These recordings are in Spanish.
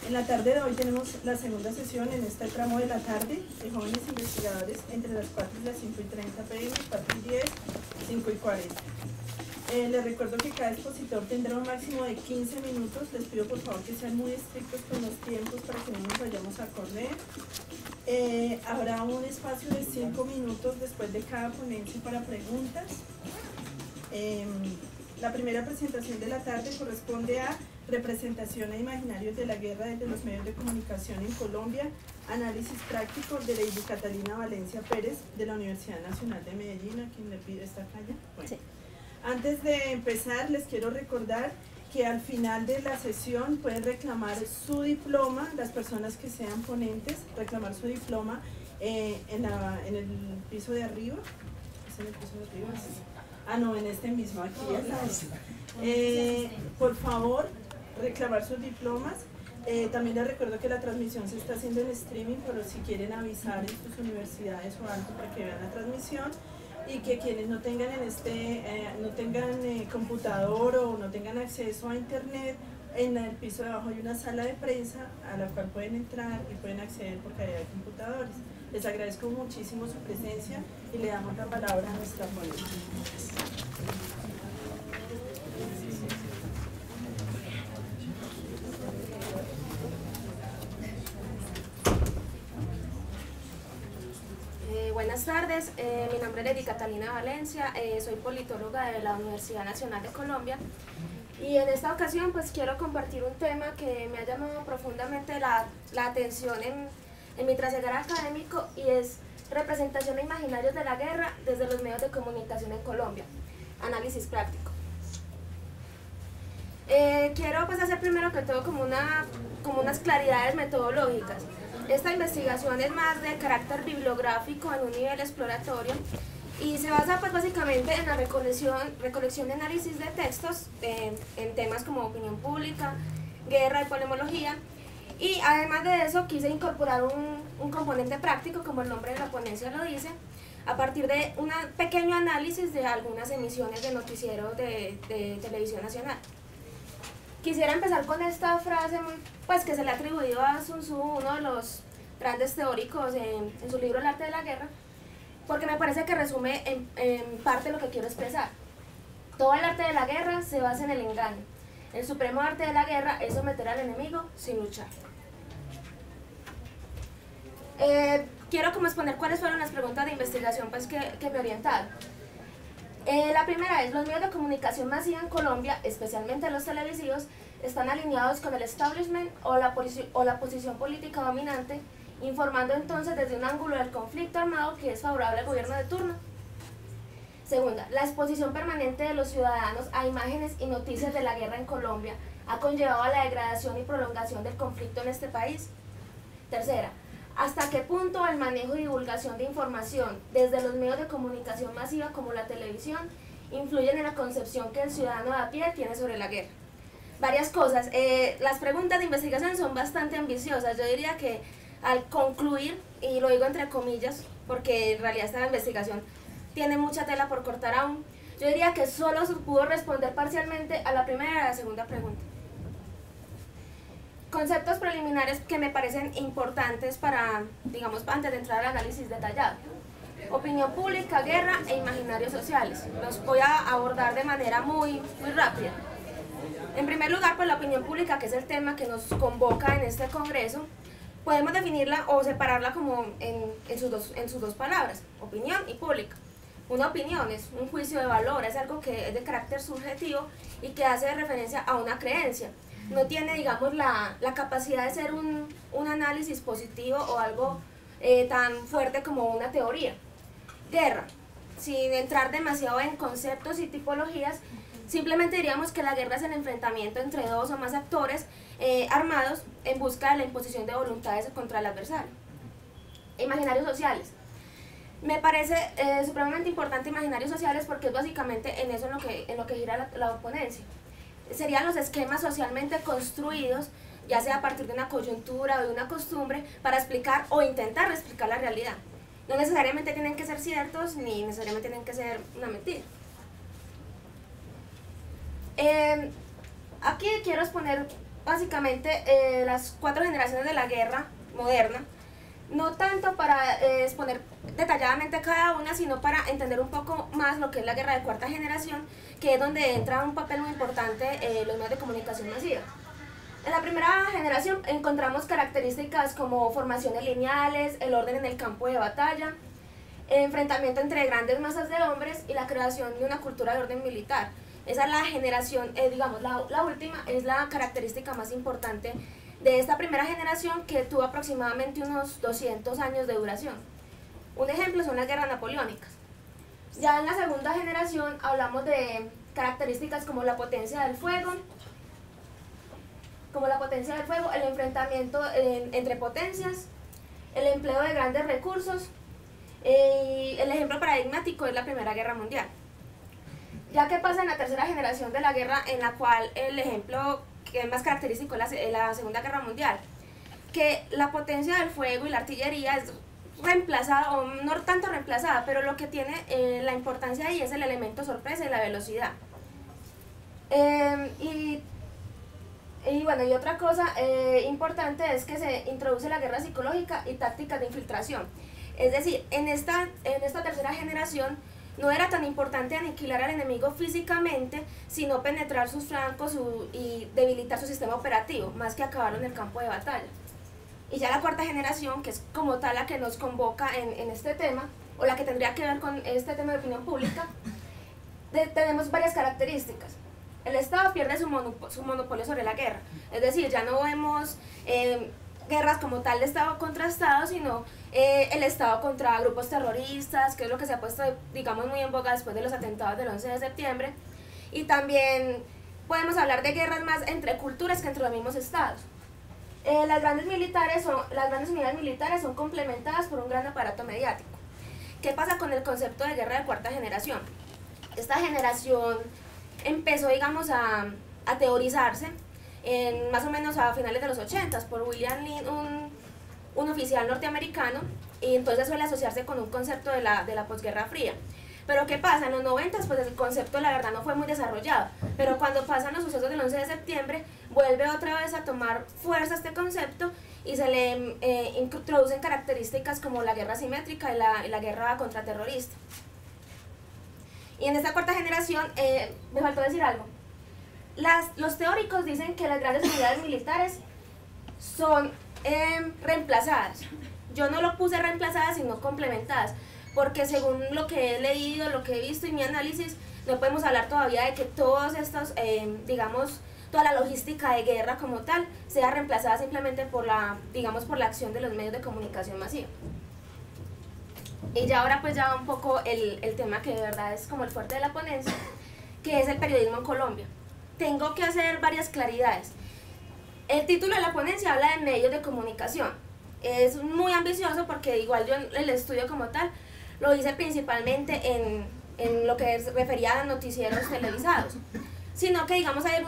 En la tarde de hoy tenemos la segunda sesión en este tramo de la tarde de jóvenes investigadores entre las 4 y las 5:30 pm, 4:10, 5:40. Les recuerdo que cada expositor tendrá un máximo de 15 minutos. Les pido por favor que sean muy estrictos con los tiempos para que no nos vayamos a correr. Habrá un espacio de 5 minutos después de cada ponencia para preguntas. La primera presentación de la tarde corresponde a representación e imaginarios de la guerra desde los medios de comunicación en Colombia, análisis práctico de Lady Catalina Valencia Pérez de la Universidad Nacional de Medellín, a quien le pido esta calle. Bueno, sí. Antes de empezar les quiero recordar que al final de la sesión pueden reclamar su diploma, las personas que sean ponentes, reclamar su diploma en el piso de arriba. ¿Es en el piso de arriba? Sí. Ah, no, en este mismo, aquí al lado. Por favor, reclamar sus diplomas. También les recuerdo que la transmisión se está haciendo en streaming, pero si quieren avisar en sus universidades o algo para que vean la transmisión, y que quienes no tengan computador o no tengan acceso a internet, en el piso de abajo hay una sala de prensa a la cual pueden entrar y pueden acceder porque ahí hay computadores. Les agradezco muchísimo su presencia y le damos la palabra a nuestra ponente. Buenas tardes, mi nombre es Lady Catalina Valencia, soy politóloga de la Universidad Nacional de Colombia y en esta ocasión pues quiero compartir un tema que me ha llamado profundamente la atención en mi trasegar académico, y es representación e imaginarios de la guerra desde los medios de comunicación en Colombia, análisis práctico. Quiero pues hacer primero que todo como unas claridades metodológicas. Esta investigación es más de carácter bibliográfico en un nivel exploratorio y se basa pues básicamente en la recolección y análisis de textos en temas como opinión pública, guerra y polemología, y además de eso quise incorporar un componente práctico, como el nombre de la ponencia lo dice, a partir de un pequeño análisis de algunas emisiones de noticieros de televisión nacional. Quisiera empezar con esta frase pues, que se le ha atribuido a Sun Tzu, uno de los grandes teóricos en su libro El arte de la guerra, porque me parece que resume en parte lo que quiero expresar. Todo el arte de la guerra se basa en el engaño. El supremo arte de la guerra es someter al enemigo sin luchar. Quiero como exponer cuáles fueron las preguntas de investigación pues, que me orientaron. La primera es: los medios de comunicación masiva en Colombia, especialmente los televisivos, están alineados con el establishment o la posición política dominante, informando entonces desde un ángulo del conflicto armado que es favorable al gobierno de turno. Segunda, la exposición permanente de los ciudadanos a imágenes y noticias de la guerra en Colombia ha conllevado a la degradación y prolongación del conflicto en este país. Tercera, ¿hasta qué punto el manejo y divulgación de información desde los medios de comunicación masiva como la televisión influyen en la concepción que el ciudadano de a pie tiene sobre la guerra? Varias cosas. Las preguntas de investigación son bastante ambiciosas. Yo diría que al concluir, y lo digo entre comillas porque en realidad esta investigación tiene mucha tela por cortar aún, yo diría que solo se pudo responder parcialmente a la primera y a la segunda pregunta. Conceptos preliminares que me parecen importantes para, digamos, antes de entrar al análisis detallado. Opinión pública, guerra e imaginarios sociales. Los voy a abordar de manera muy rápida. En primer lugar, pues la opinión pública, que es el tema que nos convoca en este congreso, podemos definirla o separarla como en sus dos palabras, opinión y pública. Una opinión es un juicio de valor, es algo que es de carácter subjetivo y que hace referencia a una creencia. No tiene, digamos, la capacidad de ser un análisis positivo o algo tan fuerte como una teoría. Guerra, sin entrar demasiado en conceptos y tipologías, simplemente diríamos que la guerra es el enfrentamiento entre dos o más actores armados en busca de la imposición de voluntades contra el adversario. Imaginarios sociales. Me parece supremamente importante imaginarios sociales porque es básicamente en eso en lo que gira la ponencia. Serían los esquemas socialmente construidos, ya sea a partir de una coyuntura o de una costumbre, para explicar o intentar explicar la realidad. No necesariamente tienen que ser ciertos, ni necesariamente tienen que ser una mentira. Aquí quiero exponer básicamente las 4 generaciones de la guerra moderna, no tanto para exponer detalladamente cada una, sino para entender un poco más lo que es la guerra de cuarta generación, que es donde entra un papel muy importante los medios de comunicación masiva. En la primera generación encontramos características como formaciones lineales, el orden en el campo de batalla, el enfrentamiento entre grandes masas de hombres y la creación de una cultura de orden militar. Esa es la generación, digamos, la última es la característica más importante de esta primera generación, que tuvo aproximadamente unos 200 años de duración. Un ejemplo son las guerras napoleónicas. Ya en la segunda generación hablamos de características como la potencia del fuego, el enfrentamiento entre potencias, el empleo de grandes recursos, y el ejemplo paradigmático es la Primera Guerra Mundial. Ya que pasa en la tercera generación de la guerra, en la cual el ejemplo que es más característico es la Segunda Guerra Mundial, que la potencia del fuego y la artillería es reemplazada, o no tanto reemplazada, pero lo que tiene la importancia ahí es el elemento sorpresa y la velocidad. Y bueno, y otra cosa importante es que se introduce la guerra psicológica y tácticas de infiltración. Es decir, en esta tercera generación no era tan importante aniquilar al enemigo físicamente, sino penetrar sus flancos y debilitar su sistema operativo, más que acabarlo en el campo de batalla. Y ya la cuarta generación, que es como tal la que nos convoca en este tema, o la que tendría que ver con este tema de opinión pública, tenemos varias características. El Estado pierde su monopolio sobre la guerra, es decir, ya no vemos guerras como tal de Estado contra Estado, sino el Estado contra grupos terroristas, que es lo que se ha puesto, digamos, muy en boga después de los atentados del 11 de septiembre, y también podemos hablar de guerras más entre culturas que entre los mismos estados. Las grandes unidades militares son complementadas por un gran aparato mediático. ¿Qué pasa con el concepto de guerra de cuarta generación? Esta generación empezó, digamos, a teorizarse más o menos a finales de los 80 por William Lynn, un oficial norteamericano, y entonces suele asociarse con un concepto de la posguerra fría. Pero ¿qué pasa? En los 90 pues el concepto la verdad no fue muy desarrollado, pero cuando pasan los sucesos del 11 de septiembre vuelve otra vez a tomar fuerza este concepto y se le introducen características como la guerra asimétrica y la guerra contraterrorista. Y en esta cuarta generación, me faltó decir algo, los teóricos dicen que las grandes unidades militares son reemplazadas. Yo no lo puse reemplazadas, sino complementadas, porque según lo que he leído, lo que he visto y mi análisis, no podemos hablar todavía de que todos estos, digamos, toda la logística de guerra como tal, sea reemplazada simplemente por digamos, por la acción de los medios de comunicación masiva. Y ya ahora pues ya un poco el tema que de verdad es como el fuerte de la ponencia, que es el periodismo en Colombia. Tengo que hacer varias claridades. El título de la ponencia habla de medios de comunicación. Es muy ambicioso porque igual yo el estudio como tal lo hice principalmente en lo que refería a noticieros televisados, sino que digamos hay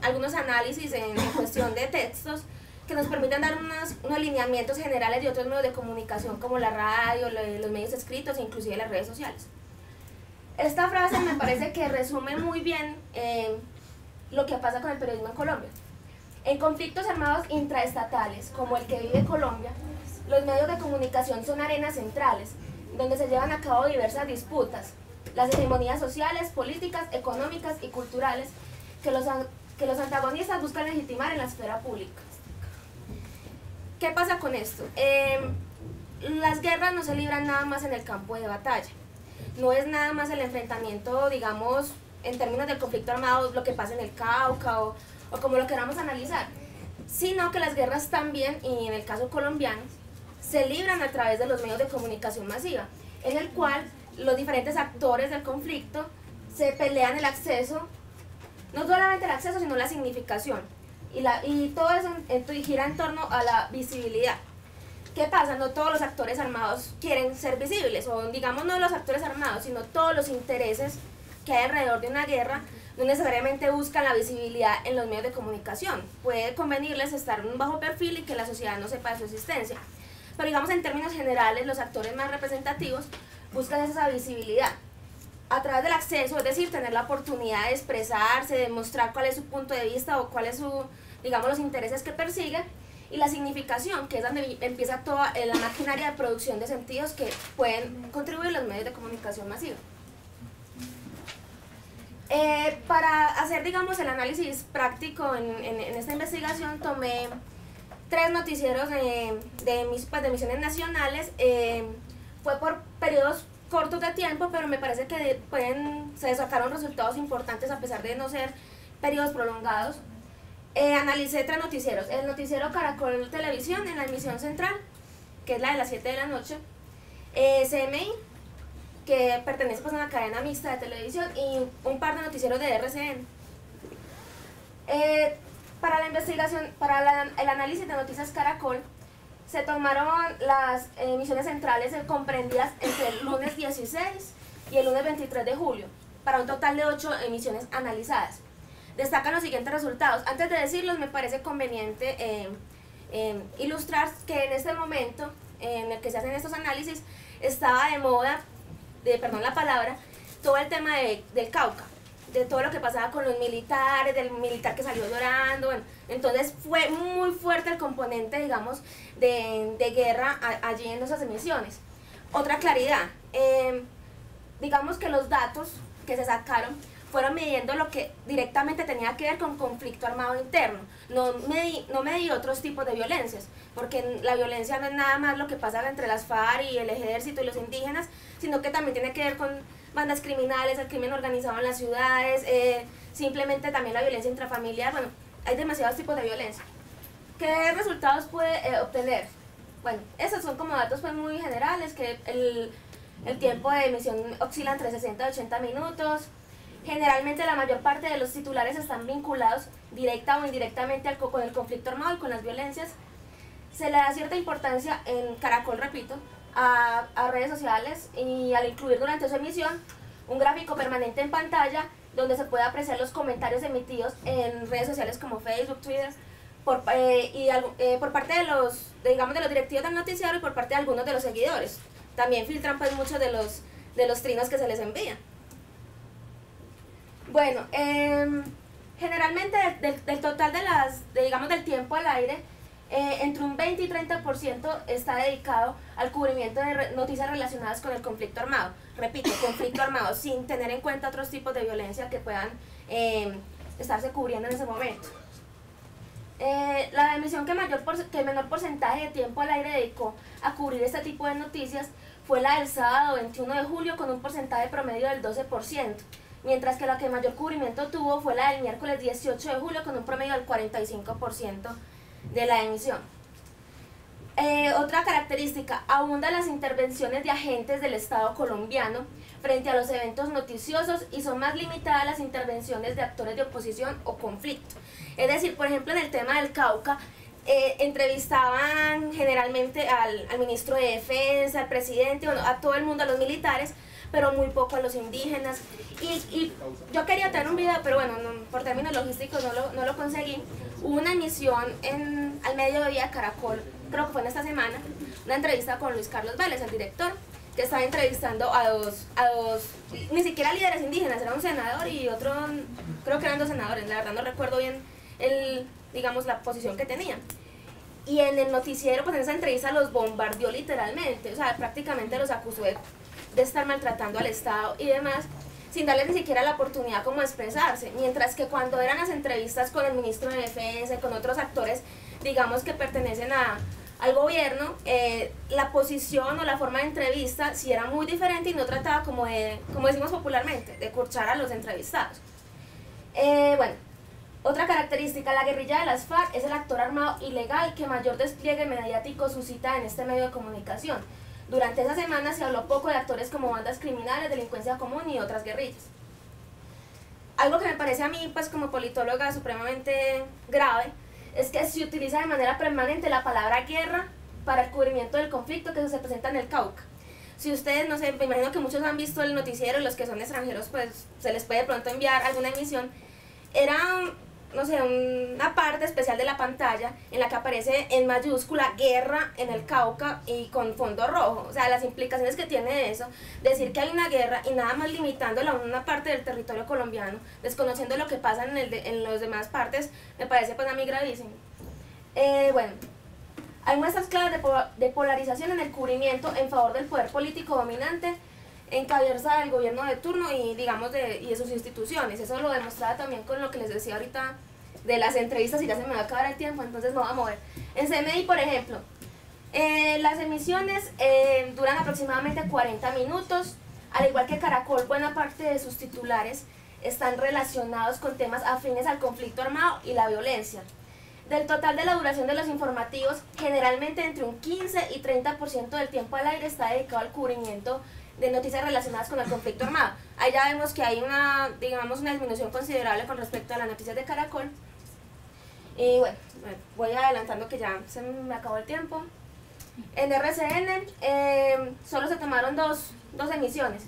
algunos análisis en cuestión de textos que nos permiten dar unos lineamientos generales de otros medios de comunicación como la radio, los medios escritos e inclusive las redes sociales. Esta frase me parece que resume muy bien lo que pasa con el periodismo en Colombia. En conflictos armados intraestatales, como el que vive Colombia, los medios de comunicación son arenas centrales, donde se llevan a cabo diversas disputas, las hegemonías sociales, políticas, económicas y culturales que los antagonistas buscan legitimar en la esfera pública. ¿Qué pasa con esto? Las guerras no se libran nada más en el campo de batalla, no es nada más el enfrentamiento, digamos, en términos del conflicto armado, lo que pasa en el Cauca o como lo queramos analizar, sino que las guerras también, y en el caso colombiano, se libran a través de los medios de comunicación masiva, en el cual los diferentes actores del conflicto se pelean el acceso, no solamente el acceso, sino la significación, y todo eso gira en torno a la visibilidad. ¿Qué pasa? No todos los actores armados quieren ser visibles, o digamos no los actores armados, sino todos los intereses que hay alrededor de una guerra no necesariamente buscan la visibilidad en los medios de comunicación. Puede convenirles estar en un bajo perfil y que la sociedad no sepa de su existencia. Pero digamos en términos generales, los actores más representativos buscan esa visibilidad a través del acceso, es decir, tener la oportunidad de expresarse, de mostrar cuál es su punto de vista o cuál es su digamos, los intereses que persigue, y la significación, que es donde empieza toda la maquinaria de producción de sentidos que pueden contribuir los medios de comunicación masiva. Para hacer, digamos, el análisis práctico en esta investigación, tomé 3 noticieros de emisiones nacionales. Fue por periodos cortos de tiempo, pero me parece que se sacaron resultados importantes a pesar de no ser periodos prolongados. Analicé 3 noticieros: el noticiero Caracol Televisión en la emisión central, que es la de las 7 de la noche, CMI, que pertenece pues a una cadena mixta de televisión, y un par de noticieros de RCN. Para la investigación, el análisis de Noticias Caracol, se tomaron las emisiones centrales comprendidas entre el lunes 16 y el lunes 23 de julio, para un total de 8 emisiones analizadas. Destacan los siguientes resultados. Antes de decirlos, me parece conveniente ilustrar que en este momento en el que se hacen estos análisis estaba de moda, perdón la palabra, todo el tema del Cauca, de todo lo que pasaba con los militares, del militar que salió llorando. Bueno, entonces fue muy fuerte el componente, digamos, de guerra allí en esas emisiones. Otra claridad, digamos que los datos que se sacaron fueron midiendo lo que directamente tenía que ver con conflicto armado interno. No medí otros tipos de violencias, porque la violencia no es nada más lo que pasa entre las FARC y el ejército y los indígenas, sino que también tiene que ver con bandas criminales, el crimen organizado en las ciudades, simplemente también la violencia intrafamiliar. Bueno, hay demasiados tipos de violencia. ¿Qué resultados puede obtener? Bueno, esos son como datos pues muy generales, que el tiempo de emisión oscila entre 60 y 80 minutos. Generalmente la mayor parte de los titulares están vinculados directa o indirectamente con el conflicto armado y con las violencias. Se le da cierta importancia en Caracol, repito, a redes sociales, y al incluir durante su emisión un gráfico permanente en pantalla donde se puede apreciar los comentarios emitidos en redes sociales como Facebook, Twitter, por parte de los directivos del noticiario y por parte de algunos de los seguidores. También filtran pues muchos de los trinos que se les envían. Bueno, generalmente del total del tiempo al aire, entre un 20 y 30% está dedicado al cubrimiento de noticias relacionadas con el conflicto armado. Repito, conflicto armado, sin tener en cuenta otros tipos de violencia que puedan estarse cubriendo en ese momento. La emisión que menor porcentaje de tiempo al aire dedicó a cubrir este tipo de noticias fue la del sábado 21 de julio, con un porcentaje promedio del 12%. Mientras que la que mayor cubrimiento tuvo fue la del miércoles 18 de julio, con un promedio del 45% de la emisión. Otra característica: abundan las intervenciones de agentes del Estado colombiano frente a los eventos noticiosos, y son más limitadas las intervenciones de actores de oposición o conflicto. Es decir, por ejemplo, en el tema del Cauca, entrevistaban generalmente al ministro de Defensa, al presidente, bueno, a todo el mundo, a los militares, pero muy poco a los indígenas. Y yo quería tener un video, pero bueno, por términos logísticos no lo conseguí. Hubo una emisión al mediodía, Caracol, creo que fue en esta semana, una entrevista con Luis Carlos Vélez, el director, que estaba entrevistando a dos, ni siquiera líderes indígenas, era un senador y otro, creo que eran 2 senadores, la verdad no recuerdo bien digamos, la posición que tenían. Y en el noticiero, pues en esa entrevista los bombardeó literalmente, o sea, prácticamente los acusó de estar maltratando al Estado y demás, sin darles ni siquiera la oportunidad como de expresarse. Mientras que cuando eran las entrevistas con el ministro de Defensa y con otros actores, digamos, que pertenecen al gobierno, la posición o la forma de entrevista sí era muy diferente y no trataba como decimos popularmente, de corchar a los entrevistados. Bueno, otra característica: la guerrilla de las FARC es el actor armado ilegal que mayor despliegue mediático suscita en este medio de comunicación. Durante esa semana se habló poco de actores como bandas criminales, delincuencia común y otras guerrillas. Algo que me parece a mí, pues como politóloga, supremamente grave, es que se utiliza de manera permanente la palabra guerra para el cubrimiento del conflicto que se presenta en el Cauca. Si ustedes, no sé, me imagino que muchos han visto el noticiero, los que son extranjeros, pues se les puede de pronto enviar alguna emisión. Era no sé, una parte especial de la pantalla en la que aparece en mayúscula guerra en el Cauca y con fondo rojo. O sea, las implicaciones que tiene eso, decir que hay una guerra y nada más limitándola a una parte del territorio colombiano, desconociendo lo que pasa en las demás partes, me parece pues a mí gravísimo. Bueno, hay muestras claras de polarización en el cubrimiento en favor del poder político dominante en cabeza del gobierno de turno y digamos y de sus instituciones. Eso lo demostraba también con lo que les decía ahorita de las entrevistas y ya se me va a acabar el tiempo, entonces me voy a mover. En CMI, por ejemplo, las emisiones duran aproximadamente 40 minutos, al igual que Caracol, buena parte de sus titulares están relacionados con temas afines al conflicto armado y la violencia. Del total de la duración de los informativos, generalmente entre un 15 y 30% del tiempo al aire está dedicado al cubrimiento de noticias relacionadas con el conflicto armado. Ahí ya vemos que hay una disminución considerable con respecto a las noticias de Caracol. Y bueno, voy adelantando que ya se me acabó el tiempo. En RCN solo se tomaron dos emisiones.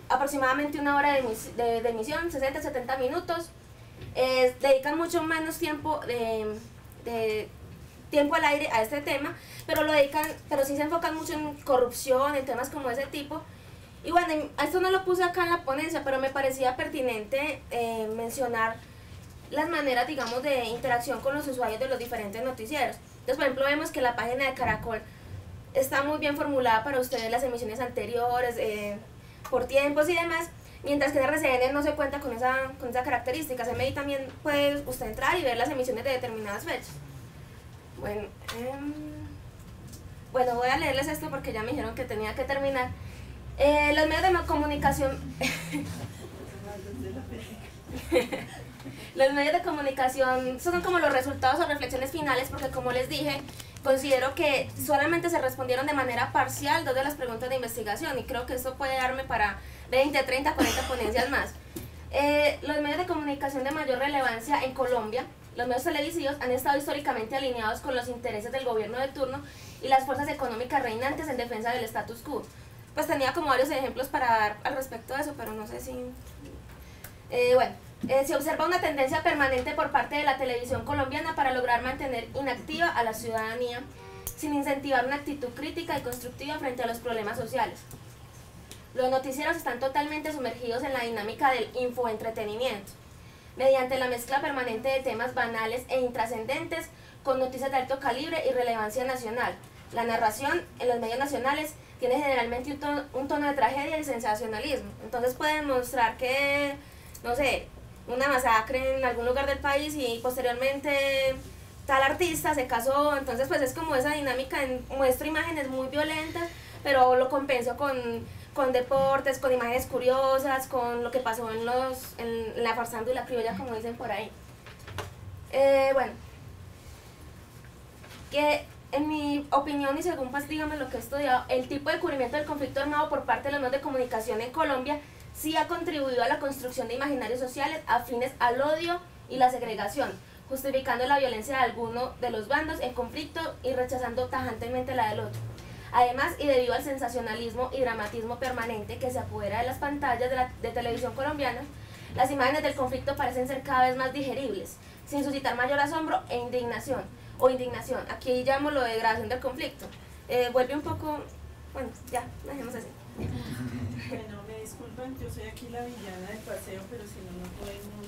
Aproximadamente una hora de emisión, 60-70 minutos. Dedican mucho menos tiempo tiempo al aire a este tema, pero sí se enfocan mucho en corrupción, en temas como ese tipo. Y bueno, esto no lo puse acá en la ponencia, pero me parecía pertinente mencionar las maneras, digamos, de interacción con los usuarios de los diferentes noticieros. Entonces, por ejemplo, vemos que la página de Caracol está muy bien formulada para ustedes las emisiones anteriores, por tiempos y demás, mientras que en RCN no se cuenta con esa característica. CMI también puede usted entrar y ver las emisiones de determinadas fechas. Bueno, voy a leerles esto porque ya me dijeron que tenía que terminar. Los medios de comunicación los medios de comunicación son como los resultados o reflexiones finales, porque como les dije, considero que solamente se respondieron de manera parcial 2 de las preguntas de investigación y creo que esto puede darme para 20, 30, 40 ponencias más. Los medios de comunicación de mayor relevancia en Colombia, los medios televisivos, han estado históricamente alineados con los intereses del gobierno de turno y las fuerzas económicas reinantes en defensa del status quo. Pues tenía como varios ejemplos para dar al respecto de eso, pero no sé si... se observa una tendencia permanente por parte de la televisión colombiana para lograr mantener inactiva a la ciudadanía sin incentivar una actitud crítica y constructiva frente a los problemas sociales. Los noticieros están totalmente sumergidos en la dinámica del infoentretenimiento, mediante la mezcla permanente de temas banales e intrascendentes con noticias de alto calibre y relevancia nacional. La narración en los medios nacionales tiene generalmente un tono de tragedia y sensacionalismo, entonces pueden mostrar que, no sé, una masacre en algún lugar del país y posteriormente tal artista se casó, entonces pues es como esa dinámica, muestro imágenes muy violentas, pero lo compenso con deportes, con imágenes curiosas, con lo que pasó en la farsando y la criolla, como dicen por ahí. Que en mi opinión y según pues digamos lo que he estudiado, el tipo de cubrimiento del conflicto armado por parte de los medios de comunicación en Colombia sí ha contribuido a la construcción de imaginarios sociales afines al odio y la segregación, justificando la violencia de alguno de los bandos en conflicto y rechazando tajantemente la del otro. Además, y debido al sensacionalismo y dramatismo permanente que se apodera de las pantallas de televisión colombiana, las imágenes del conflicto parecen ser cada vez más digeribles, sin suscitar mayor asombro e indignación. Aquí llamo lo de degradación del conflicto. Vuelve un poco... Bueno, ya, dejemos así. Bueno, me disculpan, yo soy aquí la villana del paseo, pero si no, no podemos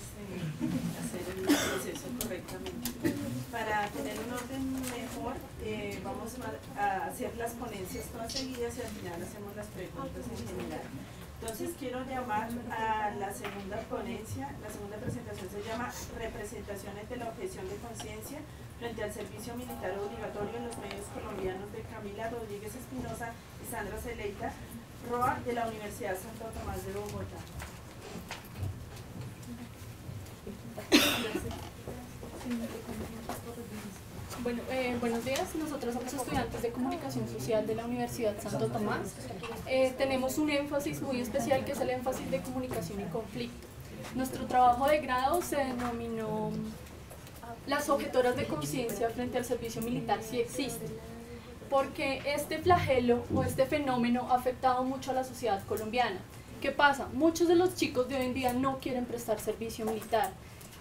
hacer el proceso correctamente. Para tener un orden mejor, vamos a hacer las ponencias todas seguidas y al final hacemos las preguntas en general. Entonces quiero llamar a la segunda ponencia. La segunda presentación se llama Representaciones de la objeción de conciencia frente al servicio militar obligatorio en los medios colombianos, de Camila Rodríguez Espinosa y Sandra Zeleita Roa, de la Universidad Santo Tomás de Bogotá. Bueno, buenos días, nosotros somos estudiantes de Comunicación Social de la Universidad Santo Tomás. Tenemos un énfasis muy especial que es el énfasis de comunicación y conflicto. Nuestro trabajo de grado se denominó Las objetoras de conciencia frente al servicio militar sí existen, porque este flagelo o este fenómeno ha afectado mucho a la sociedad colombiana. ¿Qué pasa? Muchos de los chicos de hoy en día no quieren prestar servicio militar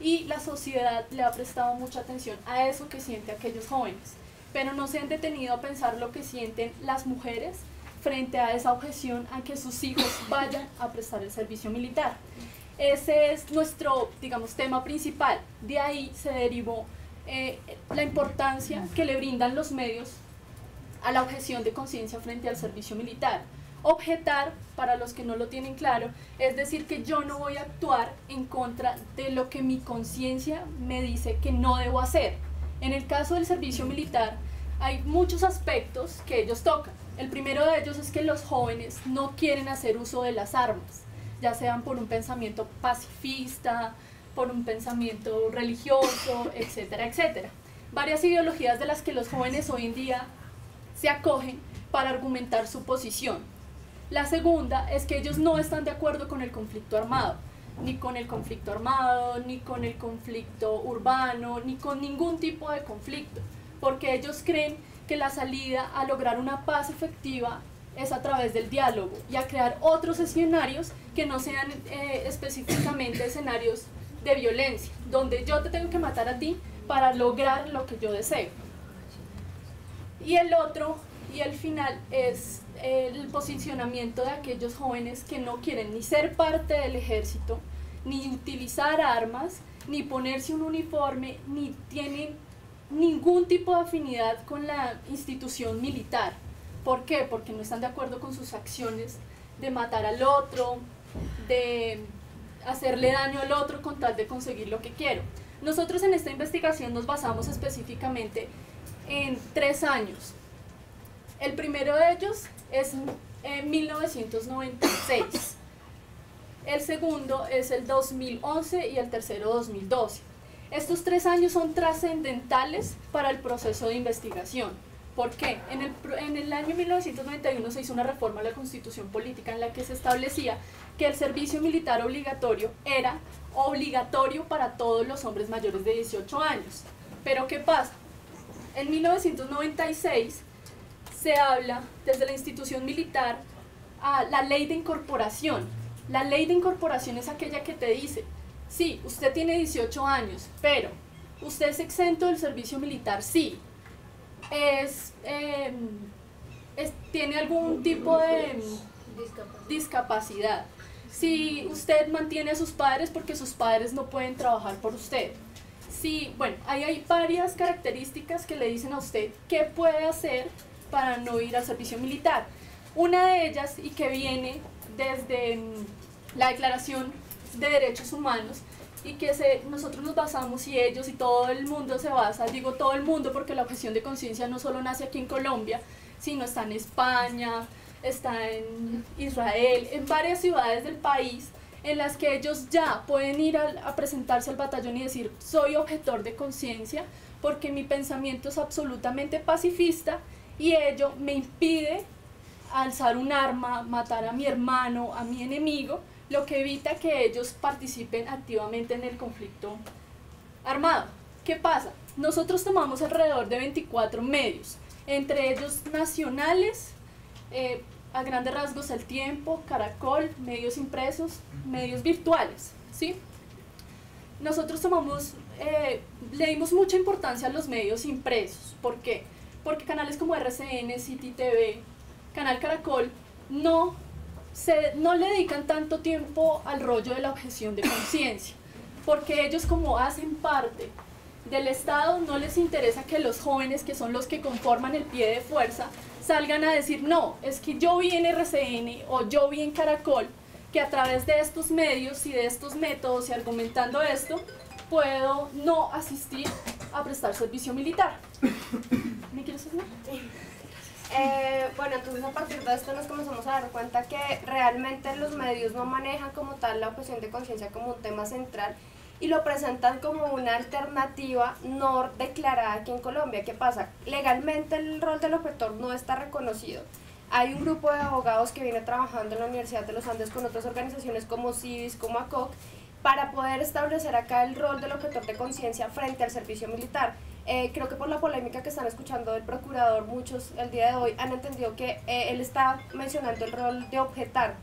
y la sociedad le ha prestado mucha atención a eso que sienten aquellos jóvenes, pero no se han detenido a pensar lo que sienten las mujeres frente a esa objeción a que sus hijos vayan a prestar el servicio militar. Ese es nuestro, digamos, tema principal. De ahí se derivó la importancia que le brindan los medios a la objeción de conciencia frente al servicio militar. Objetar, para los que no lo tienen claro, es decir que yo no voy a actuar en contra de lo que mi conciencia me dice que no debo hacer. En el caso del servicio militar hay muchos aspectos que ellos tocan. El primero de ellos es que los jóvenes no quieren hacer uso de las armas, ya sean por un pensamiento pacifista, por un pensamiento religioso, etcétera, etcétera. Varias ideologías de las que los jóvenes hoy en día se acogen para argumentar su posición. La segunda es que ellos no están de acuerdo con el conflicto armado, ni con el conflicto armado, ni con el conflicto urbano, ni con ningún tipo de conflicto, porque ellos creen que la salida a lograr una paz efectiva es a través del diálogo y a crear otros escenarios que no sean específicamente escenarios de violencia, donde yo te tengo que matar a ti para lograr lo que yo deseo. Y el otro, y el final, es el posicionamiento de aquellos jóvenes que no quieren ni ser parte del ejército, ni utilizar armas, ni ponerse un uniforme, ni tienen ningún tipo de afinidad con la institución militar. ¿Por qué? Porque no están de acuerdo con sus acciones de matar al otro, de hacerle daño al otro con tal de conseguir lo que quiero. Nosotros en esta investigación nos basamos específicamente en 3 años. El primero de ellos es en 1996, el segundo es el 2011 y el tercero 2012. Estos 3 años son trascendentales para el proceso de investigación. ¿Por qué? En el año 1991 se hizo una reforma a la Constitución Política en la que se establecía que el servicio militar obligatorio era obligatorio para todos los hombres mayores de 18 años. Pero ¿qué pasa? En 1996 se habla desde la institución militar a la ley de incorporación. La ley de incorporación es aquella que te dice, sí, usted tiene 18 años, pero usted es exento del servicio militar, sí. Tiene algún tipo de discapacidad. Si usted mantiene a sus padres porque sus padres no pueden trabajar por usted. Sí, bueno, ahí hay varias características que le dicen a usted qué puede hacer para no ir al servicio militar. Una de ellas, y que viene desde la Declaración de Derechos Humanos, y que nosotros nos basamos y ellos y todo el mundo se basa, digo todo el mundo porque la objeción de conciencia no solo nace aquí en Colombia, sino está en España, está en Israel, en varias ciudades del país en las que ellos ya pueden ir a presentarse al batallón y decir soy objetor de conciencia porque mi pensamiento es absolutamente pacifista y ello me impide alzar un arma, matar a mi hermano, a mi enemigo, lo que evita que ellos participen activamente en el conflicto armado. ¿Qué pasa? Nosotros tomamos alrededor de 24 medios, entre ellos nacionales, a grandes rasgos El Tiempo, Caracol, medios impresos, medios virtuales, ¿sí? Nosotros le dimos mucha importancia a los medios impresos. ¿Por qué? Porque canales como RCN, City TV, Canal Caracol, no le dedican tanto tiempo al rollo de la objeción de conciencia, porque ellos, como hacen parte del Estado, no les interesa que los jóvenes, que son los que conforman el pie de fuerza, salgan a decir no, es que yo vi en RCN o yo vi en Caracol que a través de estos medios y de estos métodos y argumentando esto puedo no asistir a prestar servicio militar. ¿Me quieres hablar? Bueno, entonces a partir de esto nos comenzamos a dar cuenta que realmente los medios no manejan como tal la objeción de conciencia como un tema central y lo presentan como una alternativa no declarada aquí en Colombia. ¿Qué pasa? Legalmente el rol del objetor no está reconocido. Hay un grupo de abogados que viene trabajando en la Universidad de los Andes con otras organizaciones como CIVIS, como ACOC, para poder establecer acá el rol del objetor de conciencia frente al servicio militar. Creo que por la polémica que están escuchando del procurador, muchos el día de hoy han entendido que él está mencionando el rol de objetar.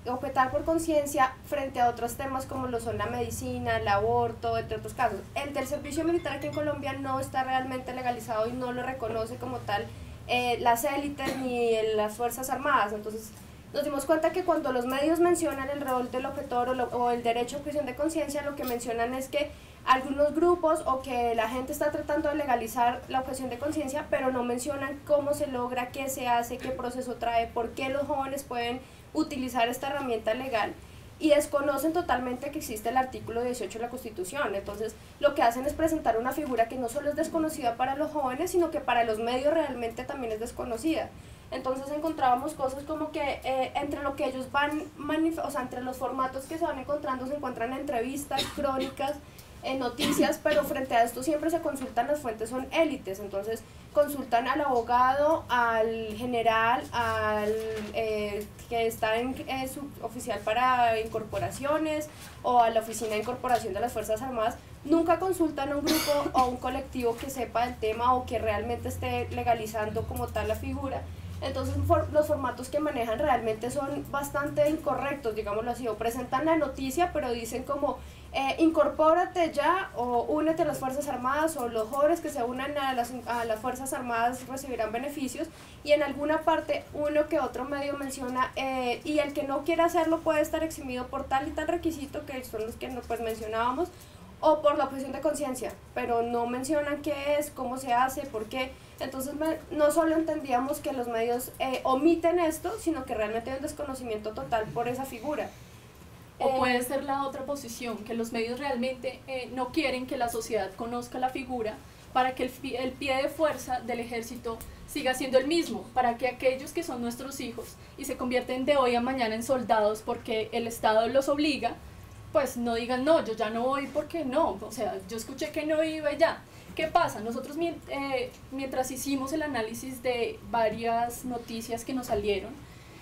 objetar por conciencia frente a otros temas como lo son la medicina, el aborto, entre otros casos. El del servicio militar aquí en Colombia no está realmente legalizado y no lo reconoce como tal las élites ni las Fuerzas Armadas. Entonces nos dimos cuenta que cuando los medios mencionan el rol del objetor o el derecho a objeción de conciencia, lo que mencionan es que algunos grupos o que la gente está tratando de legalizar la objeción de conciencia, pero no mencionan cómo se logra, qué se hace, qué proceso trae, por qué los jóvenes pueden utilizar esta herramienta legal, y desconocen totalmente que existe el artículo 18 de la Constitución. Entonces lo que hacen es presentar una figura que no solo es desconocida para los jóvenes, sino que para los medios realmente también es desconocida. Entonces encontrábamos cosas como que entre lo que ellos van, o sea, entre los formatos que se van encontrando, se encuentran entrevistas, crónicas, noticias, pero frente a esto siempre se consultan las fuentes, son élites. Entonces consultan al abogado, al general, al que está en suboficial para incorporaciones o a la oficina de incorporación de las Fuerzas Armadas. Nunca consultan a un grupo o a un colectivo que sepa el tema o que realmente esté legalizando como tal la figura. Entonces los formatos que manejan realmente son bastante incorrectos, digámoslo así, o presentan la noticia pero dicen como incorpórate ya o únete a las Fuerzas Armadas, o los jóvenes que se unan a las Fuerzas Armadas recibirán beneficios, y en alguna parte uno que otro medio menciona y el que no quiera hacerlo puede estar eximido por tal y tal requisito, que son los que pues mencionábamos, o por la objeción de conciencia, pero no mencionan qué es, cómo se hace, por qué. Entonces no solo entendíamos que los medios omiten esto, sino que realmente hay un desconocimiento total por esa figura. O puede ser la otra posición, que los medios realmente no quieren que la sociedad conozca la figura para que el pie de fuerza del ejército siga siendo el mismo, para que aquellos que son nuestros hijos y se convierten de hoy a mañana en soldados porque el Estado los obliga, pues no digan, no, yo ya no voy porque no, o sea, yo escuché que no iba ya. ¿Qué pasa? Nosotros mientras hicimos el análisis de varias noticias que nos salieron,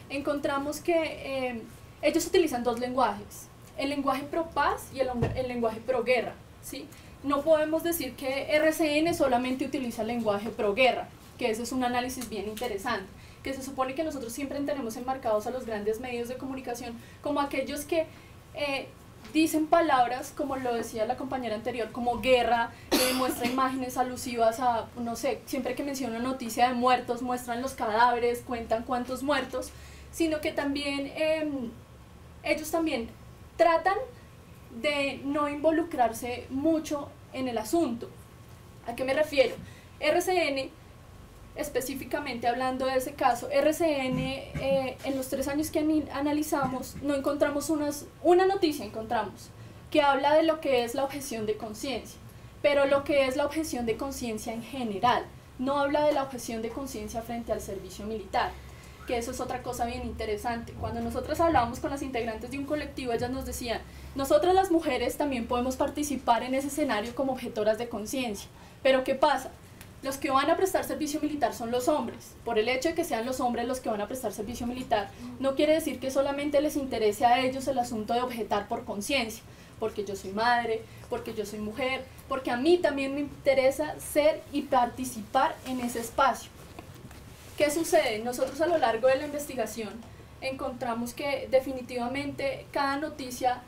encontramos que ellos utilizan dos lenguajes, el lenguaje pro paz y el lenguaje pro guerra, ¿sí? No podemos decir que RCN solamente utiliza el lenguaje pro guerra, que ese es un análisis bien interesante, que se supone que nosotros siempre tenemos enmarcados a los grandes medios de comunicación como aquellos que dicen palabras, como lo decía la compañera anterior, como guerra, muestra imágenes alusivas a, no sé, siempre que menciona noticia de muertos, muestran los cadáveres, cuentan cuántos muertos, sino que también ellos también tratan de no involucrarse mucho en el asunto. ¿A qué me refiero? RCN, específicamente hablando de ese caso, RCN en los 3 años que analizamos no encontramos una noticia, encontramos que habla de lo que es la objeción de conciencia, pero lo que es la objeción de conciencia en general, no habla de la objeción de conciencia frente al servicio militar, que eso es otra cosa bien interesante. Cuando nosotros hablábamos con las integrantes de un colectivo, ellas nos decían, nosotras las mujeres también podemos participar en ese escenario como objetoras de conciencia, pero ¿qué pasa? Los que van a prestar servicio militar son los hombres. Por el hecho de que sean los hombres los que van a prestar servicio militar, no quiere decir que solamente les interese a ellos el asunto de objetar por conciencia, porque yo soy madre, porque yo soy mujer, porque a mí también me interesa ser y participar en ese espacio. ¿Qué sucede? Nosotros a lo largo de la investigación encontramos que definitivamente cada noticia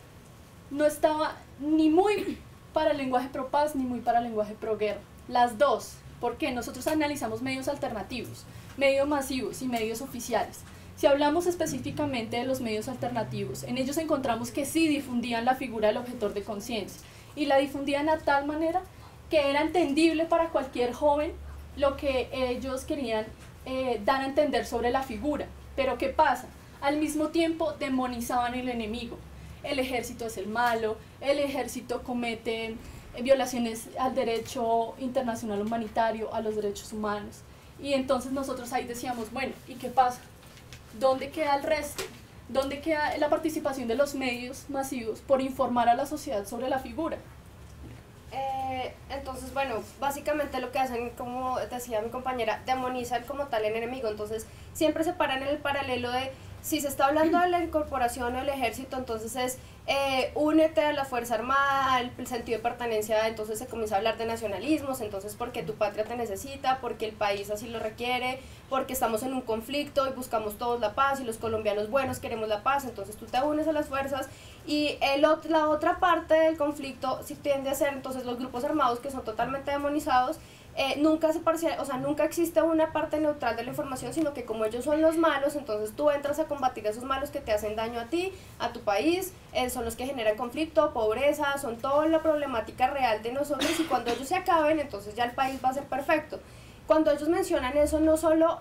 no estaba ni muy para el lenguaje pro paz ni muy para el lenguaje pro guerra. Las dos. Porque nosotros analizamos medios alternativos, medios masivos y medios oficiales. Si hablamos específicamente de los medios alternativos, en ellos encontramos que sí difundían la figura del objetor de conciencia, y la difundían a tal manera que era entendible para cualquier joven lo que ellos querían dar a entender sobre la figura. Pero ¿qué pasa? Al mismo tiempo demonizaban el enemigo. El ejército es el malo, el ejército comete violaciones al derecho internacional humanitario, a los derechos humanos. Y entonces nosotros ahí decíamos, bueno, ¿y qué pasa? ¿Dónde queda el resto? ¿Dónde queda la participación de los medios masivos por informar a la sociedad sobre la figura? Entonces, bueno, básicamente lo que hacen, como decía mi compañera, demonizan como tal el enemigo. Entonces siempre se paran en el paralelo de si se está hablando de la incorporación al ejército, entonces es únete a la Fuerza Armada, el sentido de pertenencia, entonces se comienza a hablar de nacionalismos, entonces porque tu patria te necesita, porque el país así lo requiere, porque estamos en un conflicto y buscamos todos la paz y los colombianos buenos queremos la paz, entonces tú te unes a las fuerzas y la otra parte del conflicto sí tiende a ser entonces los grupos armados que son totalmente demonizados. Nunca se parcial, o sea, nunca existe una parte neutral de la información, sino que como ellos son los malos, entonces tú entras a combatir a esos malos que te hacen daño a ti, a tu país, son los que generan conflicto, pobreza, son toda la problemática real de nosotros, y cuando ellos se acaben, entonces ya el país va a ser perfecto. Cuando ellos mencionan eso, no solo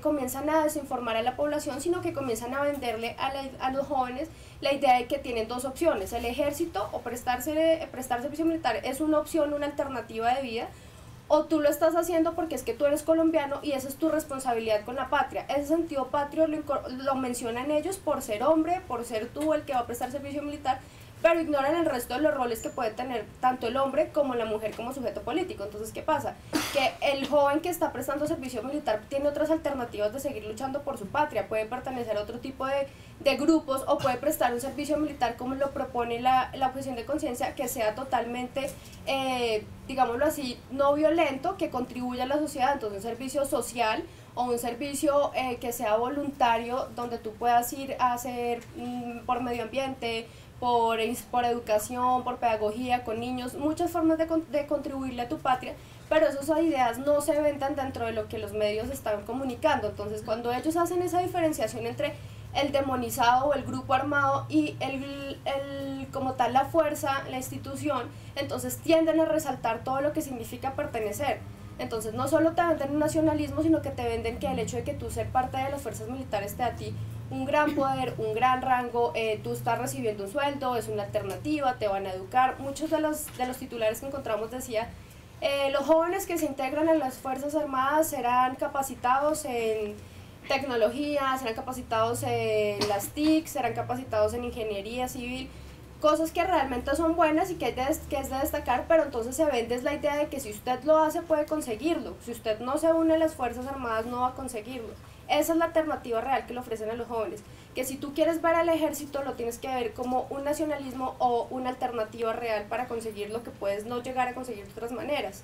comienzan a desinformar a la población, sino que comienzan a venderle a los jóvenes la idea de que tienen dos opciones, el ejército o prestar servicio militar es una opción, una alternativa de vida, o tú lo estás haciendo porque es que tú eres colombiano y esa es tu responsabilidad con la patria. Ese sentido patrio lo mencionan ellos por ser hombre, por ser tú el que va a prestar servicio militar, pero ignoran el resto de los roles que puede tener tanto el hombre como la mujer como sujeto político. Entonces, ¿qué pasa? Que el joven que está prestando servicio militar tiene otras alternativas de seguir luchando por su patria, puede pertenecer a otro tipo de grupos o puede prestar un servicio militar como lo propone la objeción de conciencia, que sea totalmente, digámoslo así, no violento, que contribuya a la sociedad, entonces un servicio social o un servicio que sea voluntario, donde tú puedas ir a hacer por medio ambiente, por educación, por pedagogía con niños, muchas formas de contribuirle a tu patria, pero esas ideas no se vendan dentro de lo que los medios están comunicando. Entonces cuando ellos hacen esa diferenciación entre el demonizado o el grupo armado y como tal la fuerza, la institución, entonces tienden a resaltar todo lo que significa pertenecer. Entonces no solo te venden un nacionalismo, sino que te venden que el hecho de que tú ser parte de las fuerzas militares te da a ti un gran poder, un gran rango, tú estás recibiendo un sueldo, es una alternativa, te van a educar. Muchos de los titulares que encontramos decía, los jóvenes que se integran en las Fuerzas Armadas serán capacitados en tecnología, serán capacitados en las TIC, serán capacitados en ingeniería civil, cosas que realmente son buenas y que es de destacar, pero entonces se vende la idea de que si usted lo hace puede conseguirlo, si usted no se une a las Fuerzas Armadas no va a conseguirlo. Esa es la alternativa real que le ofrecen a los jóvenes, que si tú quieres ver al ejército lo tienes que ver como un nacionalismo o una alternativa real para conseguir lo que puedes no llegar a conseguir de otras maneras.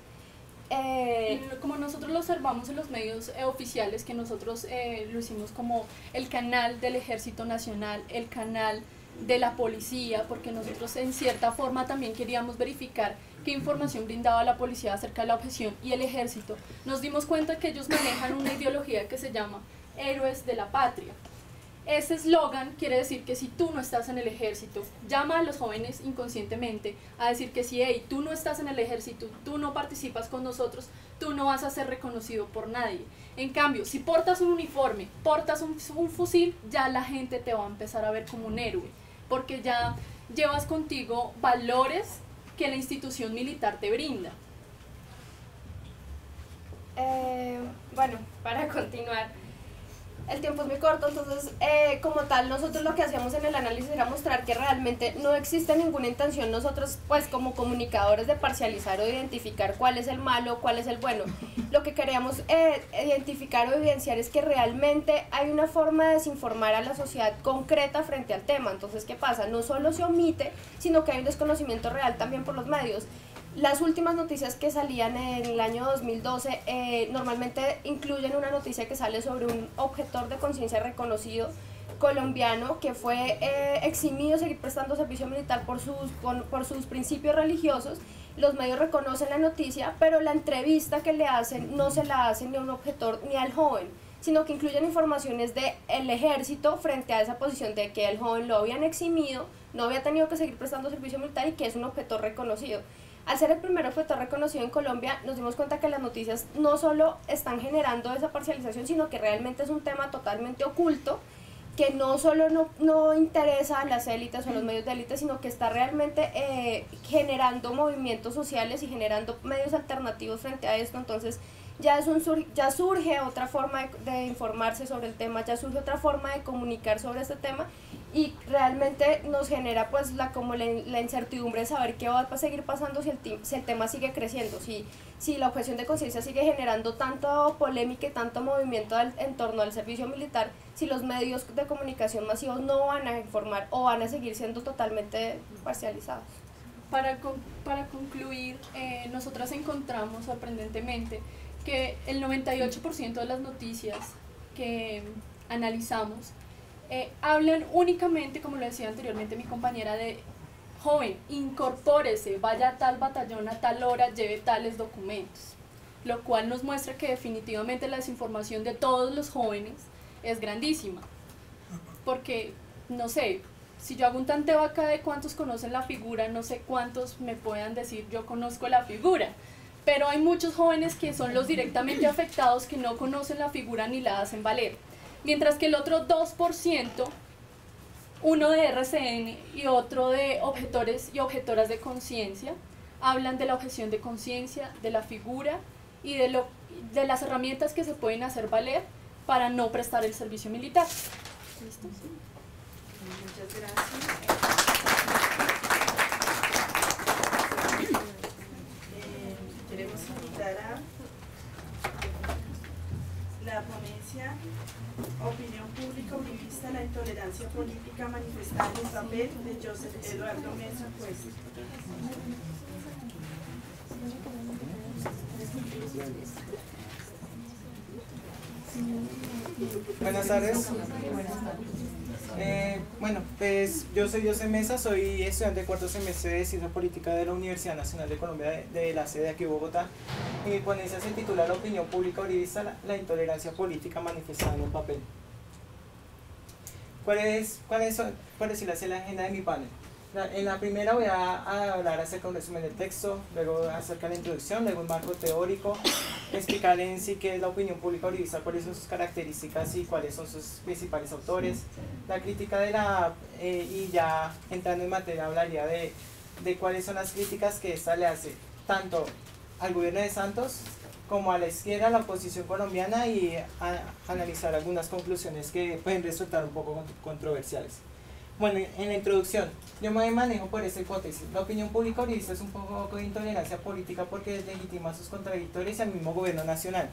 Como nosotros lo observamos en los medios oficiales, que nosotros lo hicimos como el canal del Ejército Nacional, el canal de la policía, porque nosotros en cierta forma también queríamos verificar qué información brindaba la policía acerca de la objeción y el ejército. Nos dimos cuenta que ellos manejan una ideología que se llama héroes de la patria. Ese eslogan quiere decir que si tú no estás en el ejército, llama a los jóvenes inconscientemente a decir que si hey, tú no estás en el ejército, tú no participas con nosotros, tú no vas a ser reconocido por nadie. En cambio, si portas un uniforme, portas un fusil, ya la gente te va a empezar a ver como un héroe, porque ya llevas contigo valores que la institución militar te brinda. Bueno, para continuar, el tiempo es muy corto, entonces como tal nosotros lo que hacíamos en el análisis era mostrar que realmente no existe ninguna intención nosotros pues como comunicadores de parcializar o de identificar cuál es el malo, cuál es el bueno. Lo que queríamos identificar o evidenciar es que realmente hay una forma de desinformar a la sociedad concreta frente al tema. Entonces, ¿qué pasa? No solo se omite, sino que hay un desconocimiento real también por los medios. Las últimas noticias que salían en el año 2012 normalmente incluyen una noticia que sale sobre un objetor de conciencia reconocido colombiano que fue eximido de seguir prestando servicio militar por sus principios religiosos. Los medios reconocen la noticia, pero la entrevista que le hacen no se la hacen ni a un objetor ni al joven, sino que incluyen informaciones del ejército frente a esa posición de que el joven lo habían eximido, no había tenido que seguir prestando servicio militar y que es un objetor reconocido. Al ser el primer objetor reconocido en Colombia, nos dimos cuenta que las noticias no solo están generando esa parcialización, sino que realmente es un tema totalmente oculto, que no solo no interesa a las élites o a los medios de élite, sino que está realmente generando movimientos sociales y generando medios alternativos frente a esto. Entonces ya surge otra forma de informarse sobre el tema, ya surge otra forma de comunicar sobre este tema, y realmente nos genera pues la incertidumbre de saber qué va a seguir pasando si el tema sigue creciendo, si la objeción de conciencia sigue generando tanto polémica y tanto movimiento en torno al servicio militar, si los medios de comunicación masivos no van a informar o van a seguir siendo totalmente parcializados. Para concluir, nosotras encontramos sorprendentemente que el 98% de las noticias que analizamos hablan únicamente, como lo decía anteriormente mi compañera, de joven, incorpórese, vaya a tal batallón a tal hora, lleve tales documentos, lo cual nos muestra que definitivamente la desinformación de todos los jóvenes es grandísima, porque, no sé, si yo hago un tanteo acá de cuántos conocen la figura, no sé cuántos me puedan decir yo conozco la figura, pero hay muchos jóvenes que son los directamente afectados que no conocen la figura ni la hacen valer. Mientras que el otro 2%, uno de RCN y otro de objetores y objetoras de conciencia, hablan de la objeción de conciencia, de la figura y de las herramientas que se pueden hacer valer para no prestar el servicio militar. ¿Listo? Sí. Muchas gracias. Queremos invitar a la ponencia Opinión Pública Uribista, la intolerancia política manifestada en el papel, de Joseph Eduardo Mesa Cuesta. Buenas tardes. Bueno, pues yo soy José Mesa, soy estudiante de cuarto semestre de Ciencia Política de la Universidad Nacional de Colombia, de la sede aquí en Bogotá. Mi ponencia se titula La opinión pública uribista, la intolerancia política manifestada en el papel. ¿Cuál es la agenda de mi panel? En la primera voy a hablar acerca de un resumen del texto, luego acerca de la introducción, luego un marco teórico, explicar en sí qué es la opinión pública uribista, cuáles son sus características y cuáles son sus principales autores, la crítica de y ya entrando en materia hablaría de cuáles son las críticas que esta le hace tanto al gobierno de Santos como a la izquierda, a la oposición colombiana, y analizar algunas conclusiones que pueden resultar un poco controversiales. Bueno, en la introducción, yo me manejo por esta hipótesis. La opinión pública uribista es un poco de intolerancia política porque deslegitima a sus contradictores y al mismo gobierno nacional.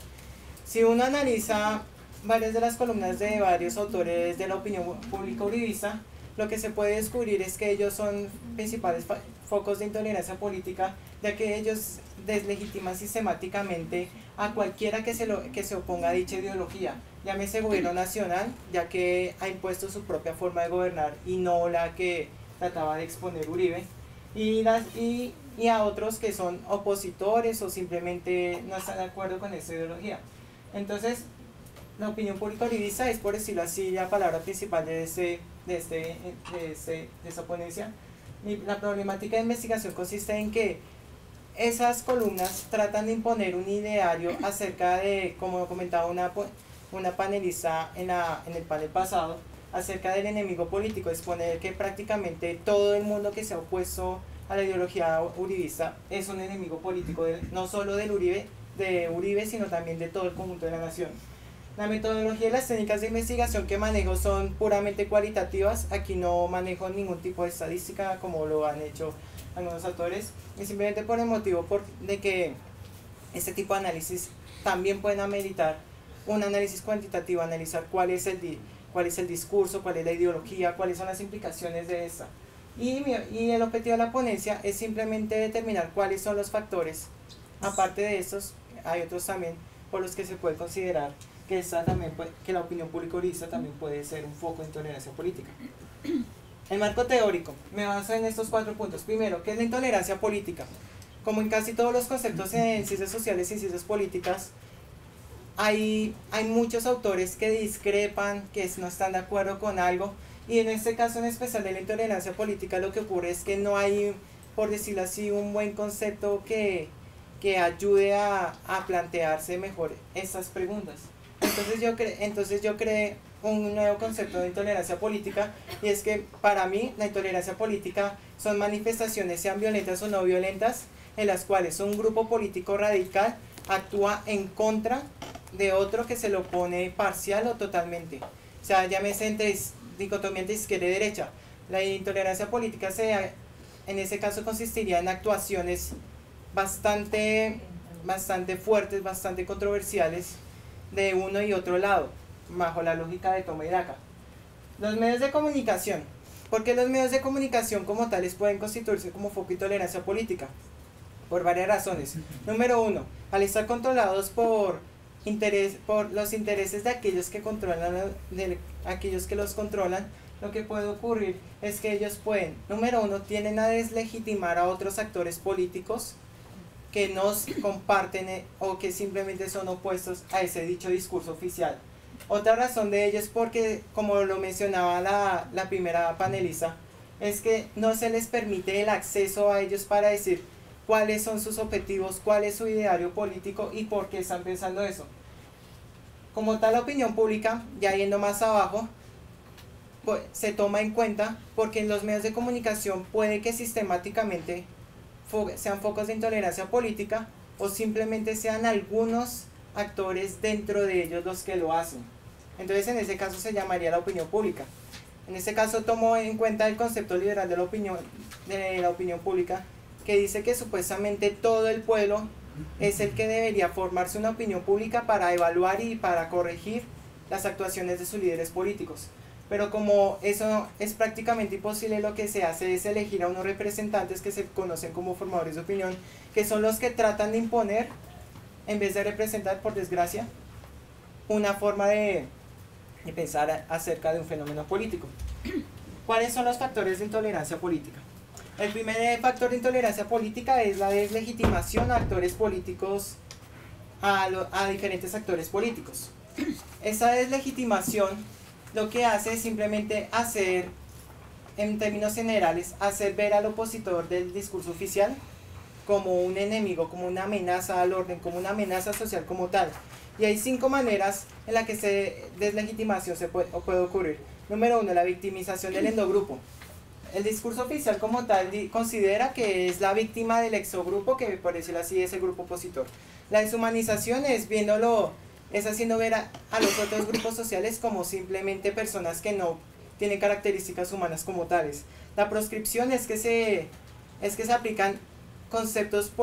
Si uno analiza varias de las columnas de varios autores de la opinión pública uribista, lo que se puede descubrir es que ellos son principales focos de intolerancia política, ya que ellos deslegitiman sistemáticamente a cualquiera que se oponga a dicha ideología, llámese gobierno nacional, ya que ha impuesto su propia forma de gobernar y no la que trataba de exponer Uribe, y a otros que son opositores o simplemente no están de acuerdo con esa ideología. Entonces, la opinión pública uribista es, por decirlo así, la palabra principal de esta ponencia. La problemática de investigación consiste en que esas columnas tratan de imponer un ideario acerca de, como comentaba una panelista en el panel pasado, acerca del enemigo político, exponer que prácticamente todo el mundo que se ha opuesto a la ideología uribista es un enemigo político, no solo de Uribe, sino también de todo el conjunto de la nación. La metodología y las técnicas de investigación que manejo son puramente cualitativas. Aquí no manejo ningún tipo de estadística como lo han hecho algunos autores, y simplemente por el motivo de que este tipo de análisis también pueden ameritar un análisis cuantitativo, analizar cuál es el discurso, cuál es la ideología, cuáles son las implicaciones de esta. Y el objetivo de la ponencia es simplemente determinar cuáles son los factores. Aparte de estos, hay otros también por los que se puede considerar que la opinión pública uribista también puede ser un foco de intolerancia política. El marco teórico, me baso en estos 4 puntos. Primero, ¿qué es la intolerancia política? Como en casi todos los conceptos en ciencias sociales y ciencias políticas, hay muchos autores que discrepan, que no están de acuerdo con algo, y en este caso en especial de la intolerancia política lo que ocurre es que no hay, por decirlo así, un buen concepto que ayude a plantearse mejor estas preguntas. Entonces yo creé un nuevo concepto de intolerancia política, y es que para mí la intolerancia política son manifestaciones, sean violentas o no violentas, en las cuales un grupo político radical actúa en contra de otro que se lo opone parcial o totalmente. O sea, llámese dicotomía entre izquierda y derecha. La intolerancia política en ese caso consistiría en actuaciones bastante fuertes, bastante controversiales de uno y otro lado, bajo la lógica de toma y daca. Los medios de comunicación. ¿Por qué los medios de comunicación como tales pueden constituirse como foco de intolerancia política? Por varias razones. Número uno, al estar controlados por los intereses de aquellos que los controlan, lo que puede ocurrir es que ellos pueden, número uno, tienden a deslegitimar a otros actores políticos que no comparten o que simplemente son opuestos a ese dicho discurso oficial. Otra razón de ello es porque, como lo mencionaba la primera panelista, es que no se les permite el acceso a ellos para decir cuáles son sus objetivos, cuál es su ideario político y por qué están pensando eso. Como tal, la opinión pública, ya yendo más abajo, pues, se toma en cuenta porque en los medios de comunicación puede que sistemáticamente sean focos de intolerancia política o simplemente sean algunos actores dentro de ellos los que lo hacen. Entonces en ese caso se llamaría la opinión pública. En este caso tomo en cuenta el concepto liberal de la opinión pública, que dice que supuestamente todo el pueblo es el que debería formarse una opinión pública para evaluar y para corregir las actuaciones de sus líderes políticos. Pero como eso es prácticamente imposible, lo que se hace es elegir a unos representantes que se conocen como formadores de opinión, que son los que tratan de imponer, en vez de representar, por desgracia, una forma de pensar acerca de un fenómeno político. ¿Cuáles son los factores de intolerancia política? El primer factor de intolerancia política es la deslegitimación a actores políticos, a diferentes actores políticos. Esa deslegitimación lo que hace es simplemente hacer, en términos generales, hacer ver al opositor del discurso oficial como un enemigo, como una amenaza al orden, como una amenaza social como tal. Y hay 5 maneras en las que deslegitimación puede ocurrir. Número 1, la victimización del endogrupo. El discurso oficial como tal considera que es la víctima del exogrupo, que por decirlo así es el grupo opositor. La deshumanización es haciendo ver a los otros grupos sociales como simplemente personas que no tienen características humanas como tales. La proscripción es que se aplican conceptos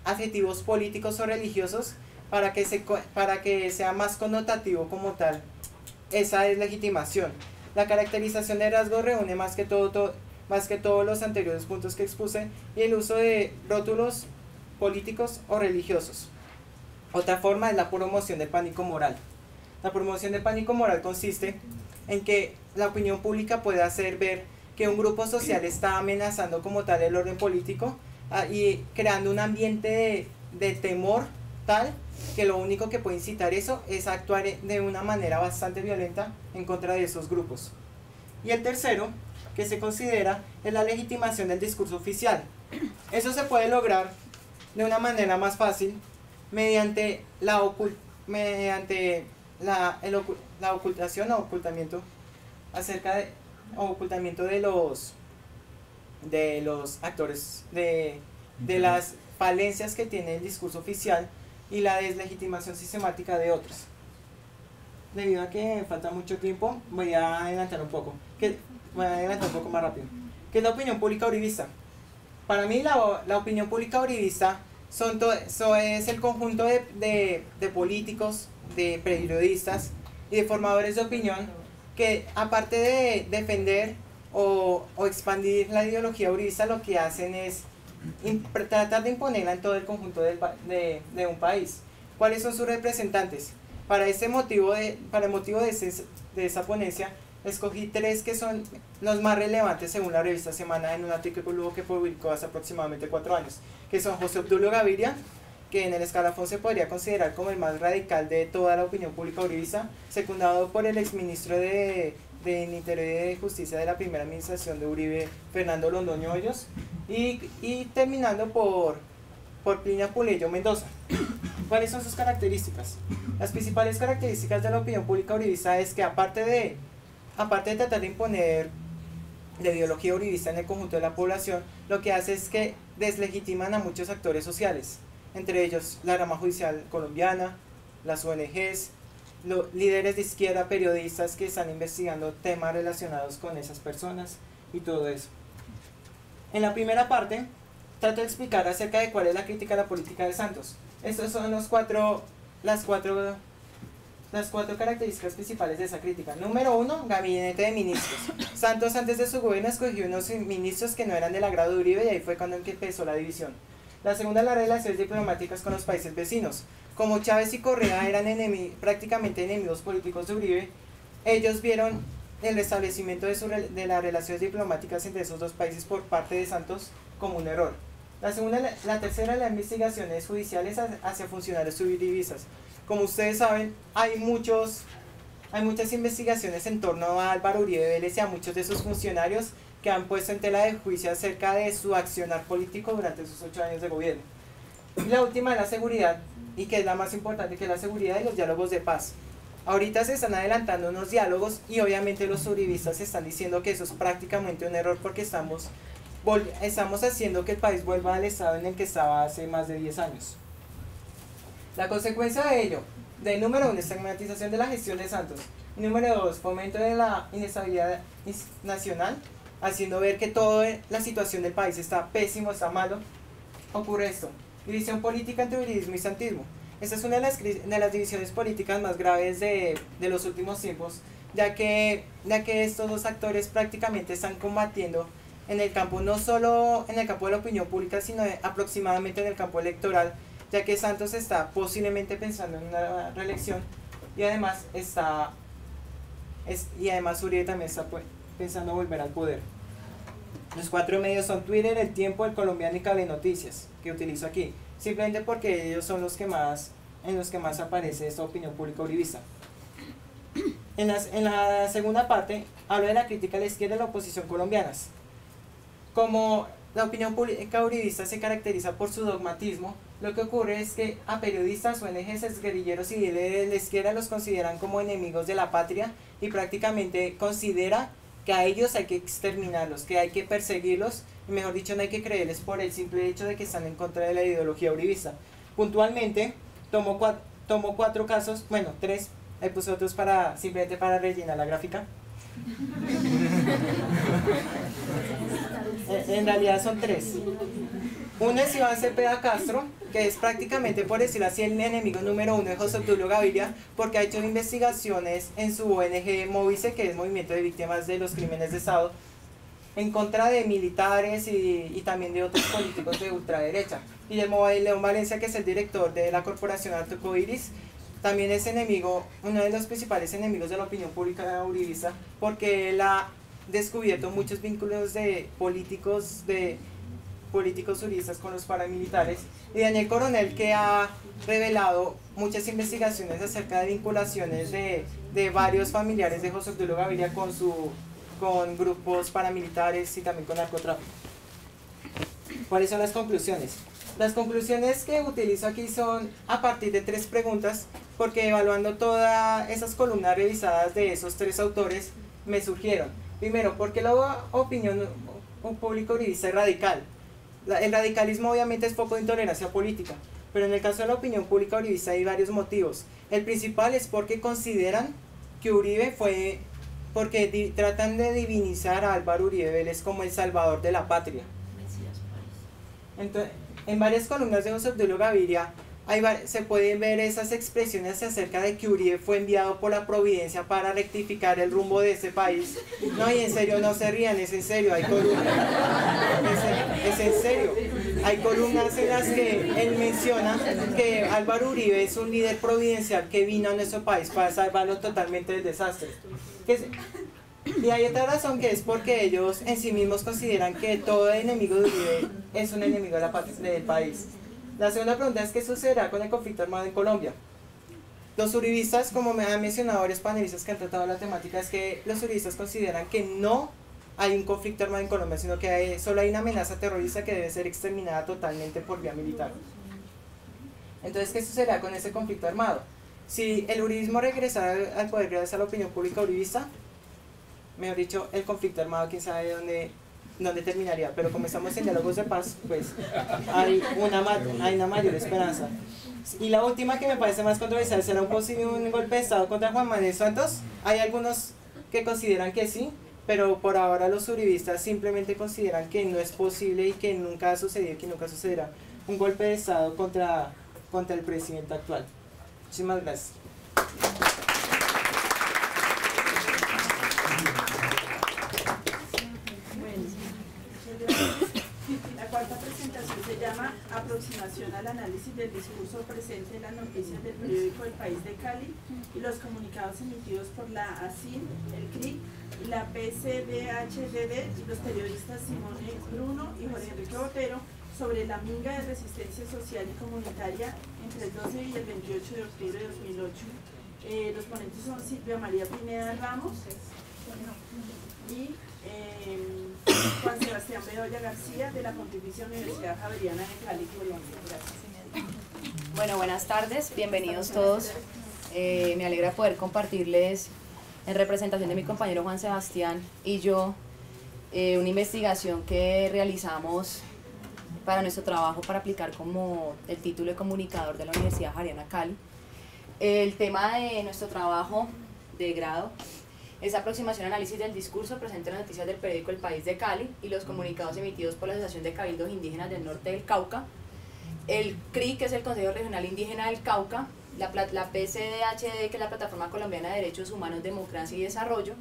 adjetivos políticos o religiosos para que sea más connotativo como tal esa deslegitimación. La caracterización de rasgos reúne más que todos los anteriores puntos que expuse, y el uso de rótulos políticos o religiosos. Otra forma es la promoción del pánico moral. La promoción del pánico moral consiste en que la opinión pública puede hacer ver que un grupo social está amenazando como tal el orden político y creando un ambiente de temor tal que lo único que puede incitar eso es actuar de una manera bastante violenta en contra de esos grupos. Y el tercero, que se considera, es la legitimación del discurso oficial. Eso se puede lograr de una manera más fácil mediante la ocultación o ocultamiento de los actores, de las falencias que tiene el discurso oficial y la deslegitimación sistemática de otros. Debido a que me falta mucho tiempo, voy a adelantar un poco más rápido. ¿Qué es la opinión pública uribista? Para mí la opinión pública uribista es el conjunto de políticos, de periodistas y de formadores de opinión que, aparte de defender o expandir la ideología uribista, lo que hacen es tratar de imponerla en todo el conjunto de un país. ¿Cuáles son sus representantes? Para el motivo de esa ponencia, escogí 3 que son los más relevantes según la revista Semana, en un artículo que publicó hace aproximadamente 4 años, que son José Obdulio Gaviria, que en el escalafón se podría considerar como el más radical de toda la opinión pública uribista, secundado por el exministro de Interior y de Justicia de la primera administración de Uribe, Fernando Londoño Hoyos, y terminando por Plinio Puleyo Mendoza. ¿Cuáles son sus características? Las principales características de la opinión pública uribista es que aparte de tratar de imponer la ideología uribista en el conjunto de la población, lo que hace es que deslegitiman a muchos actores sociales, entre ellos la rama judicial colombiana, las ONGs líderes de izquierda, periodistas que están investigando temas relacionados con esas personas y todo eso. En la primera parte, trato de explicar acerca de cuál es la crítica a la política de Santos. Estas son las cuatro características principales de esa crítica. Número 1, gabinete de ministros. Santos antes de su gobierno escogió unos ministros que no eran del agrado de Uribe y ahí fue cuando empezó la división. La segunda, las relaciones diplomáticas con los países vecinos. Como Chávez y Correa eran prácticamente enemigos políticos de Uribe, ellos vieron el restablecimiento de las relaciones diplomáticas entre esos dos países por parte de Santos como un error. La tercera, las investigaciones judiciales hacia funcionarios uribistas. Como ustedes saben, hay muchas investigaciones en torno a Álvaro Uribe Vélez y a muchos de sus funcionarios que han puesto en tela de juicio acerca de su accionar político durante sus 8 años de gobierno. Y la última es la seguridad, y que es la más importante, que es la seguridad y los diálogos de paz. Ahorita se están adelantando unos diálogos y obviamente los uribistas están diciendo que eso es prácticamente un error porque estamos haciendo que el país vuelva al estado en el que estaba hace más de 10 años. La consecuencia de ello, número 1, estigmatización de la gestión de Santos. Y número 2, fomento de la inestabilidad nacional, haciendo ver que toda la situación del país está pésimo, está malo. Ocurre esto: división política entre uribismo y santismo. Esta es una de las divisiones políticas más graves de los últimos tiempos, ya que estos dos actores prácticamente están combatiendo en el campo, no solo en el campo de la opinión pública, sino aproximadamente en el campo electoral, ya que Santos está posiblemente pensando en una reelección y además Uribe también está pensando en volver al poder. Los 4 medios son Twitter, El Tiempo, El Colombiano y Cable Noticias, que utilizo aquí, simplemente porque ellos son en los que más aparece esta opinión pública uribista. En la segunda parte, hablo de la crítica a la izquierda y la oposición colombianas. Como la opinión pública uribista se caracteriza por su dogmatismo, lo que ocurre es que a periodistas, ONGs, guerrilleros y líderes de la izquierda los consideran como enemigos de la patria y prácticamente considera que a ellos hay que exterminarlos, que hay que perseguirlos, y mejor dicho, no hay que creerles por el simple hecho de que están en contra de la ideología uribista. Puntualmente, tomo 4 casos, bueno, 3, ahí puse otros simplemente para rellenar la gráfica. En realidad son 3. Uno es Iván Cepeda Castro, que es prácticamente, por decirlo así, el enemigo número 1 de José Obdulio Gaviria, porque ha hecho investigaciones en su ONG Movice, que es Movimiento de Víctimas de los Crímenes de Estado, en contra de militares y también de otros políticos de ultraderecha. Guillermo León Valencia, que es el director de la Corporación Arcoiris, también es uno de los principales enemigos de la opinión pública uribista, porque él ha descubierto muchos vínculos de políticos uribistas con los paramilitares, y Daniel Coronel, que ha revelado muchas investigaciones acerca de vinculaciones de varios familiares de José Obdulio Gaviria con grupos paramilitares y también con narcotráfico. ¿Cuáles son las conclusiones? Las conclusiones que utilizo aquí son a partir de 3 preguntas, porque evaluando todas esas columnas revisadas de esos 3 autores me surgieron. Primero, ¿por qué la opinión pública uribista es radical? El radicalismo obviamente es foco de intolerancia política, pero en el caso de la opinión pública uribista hay varios motivos. El principal es porque consideran que porque tratan de divinizar a Álvaro Uribe Vélez como el salvador de la patria. Entonces, en varias columnas de José Obdulio Gaviria se pueden ver esas expresiones acerca de que Uribe fue enviado por la providencia para rectificar el rumbo de ese país. No, y en serio, no se rían, es en serio, hay columnas. Es en serio. Hay columnas en las que él menciona que Álvaro Uribe es un líder providencial que vino a nuestro país para salvarlo totalmente del desastre. Y hay otra razón, que es porque ellos en sí mismos consideran que todo enemigo de Uribe es un enemigo de del país. La segunda pregunta es: ¿qué sucederá con el conflicto armado en Colombia? Los uribistas, como me han mencionado varios panelistas que han tratado la temática, es que los uribistas consideran que no hay un conflicto armado en Colombia, sino que solo hay una amenaza terrorista que debe ser exterminada totalmente por vía militar. Entonces, ¿qué sucederá con ese conflicto armado? Si el uribismo regresara al poder gracias a la opinión pública uribista, mejor dicho, el conflicto armado, quién sabe dónde terminaría, pero como estamos en diálogos de paz, pues hay una mayor esperanza. Y la última que me parece más controversial, ¿será un posible un golpe de Estado contra Juan Manuel Santos? Hay algunos que consideran que sí, pero por ahora los uribistas simplemente consideran que no es posible y que nunca ha sucedido y que nunca sucederá un golpe de Estado contra el presidente actual. Muchísimas gracias. La cuarta presentación se llama Aproximación al análisis del discurso presente en las noticias del periódico El País de Cali y los comunicados emitidos por la ASIN, el CRIC, la PCDHDD y los periodistas Simone Bruno y Jorge Enrique Botero sobre la minga de resistencia social y comunitaria entre el 12 y el 28 de octubre de 2008. Los ponentes son Silvia María Pineda Ramos y Juan Sebastián Bedoya García de la Pontificia Universidad Javeriana de Cali, Colombia. Gracias. Bueno, buenas tardes, bienvenidos todos. Me alegra poder compartirles en representación de mi compañero Juan Sebastián y yo una investigación que realizamos para nuestro trabajo para aplicar como el título de comunicador de la Universidad Javeriana Cali. El tema de nuestro trabajo de grado es aproximación análisis del discurso presente en las noticias del periódico El País de Cali y los comunicados emitidos por la Asociación de Cabildos Indígenas del Norte del Cauca, el CRI, que es el Consejo Regional Indígena del Cauca, la PCDHD, que es la Plataforma Colombiana de Derechos Humanos, Democracia y Desarrollo,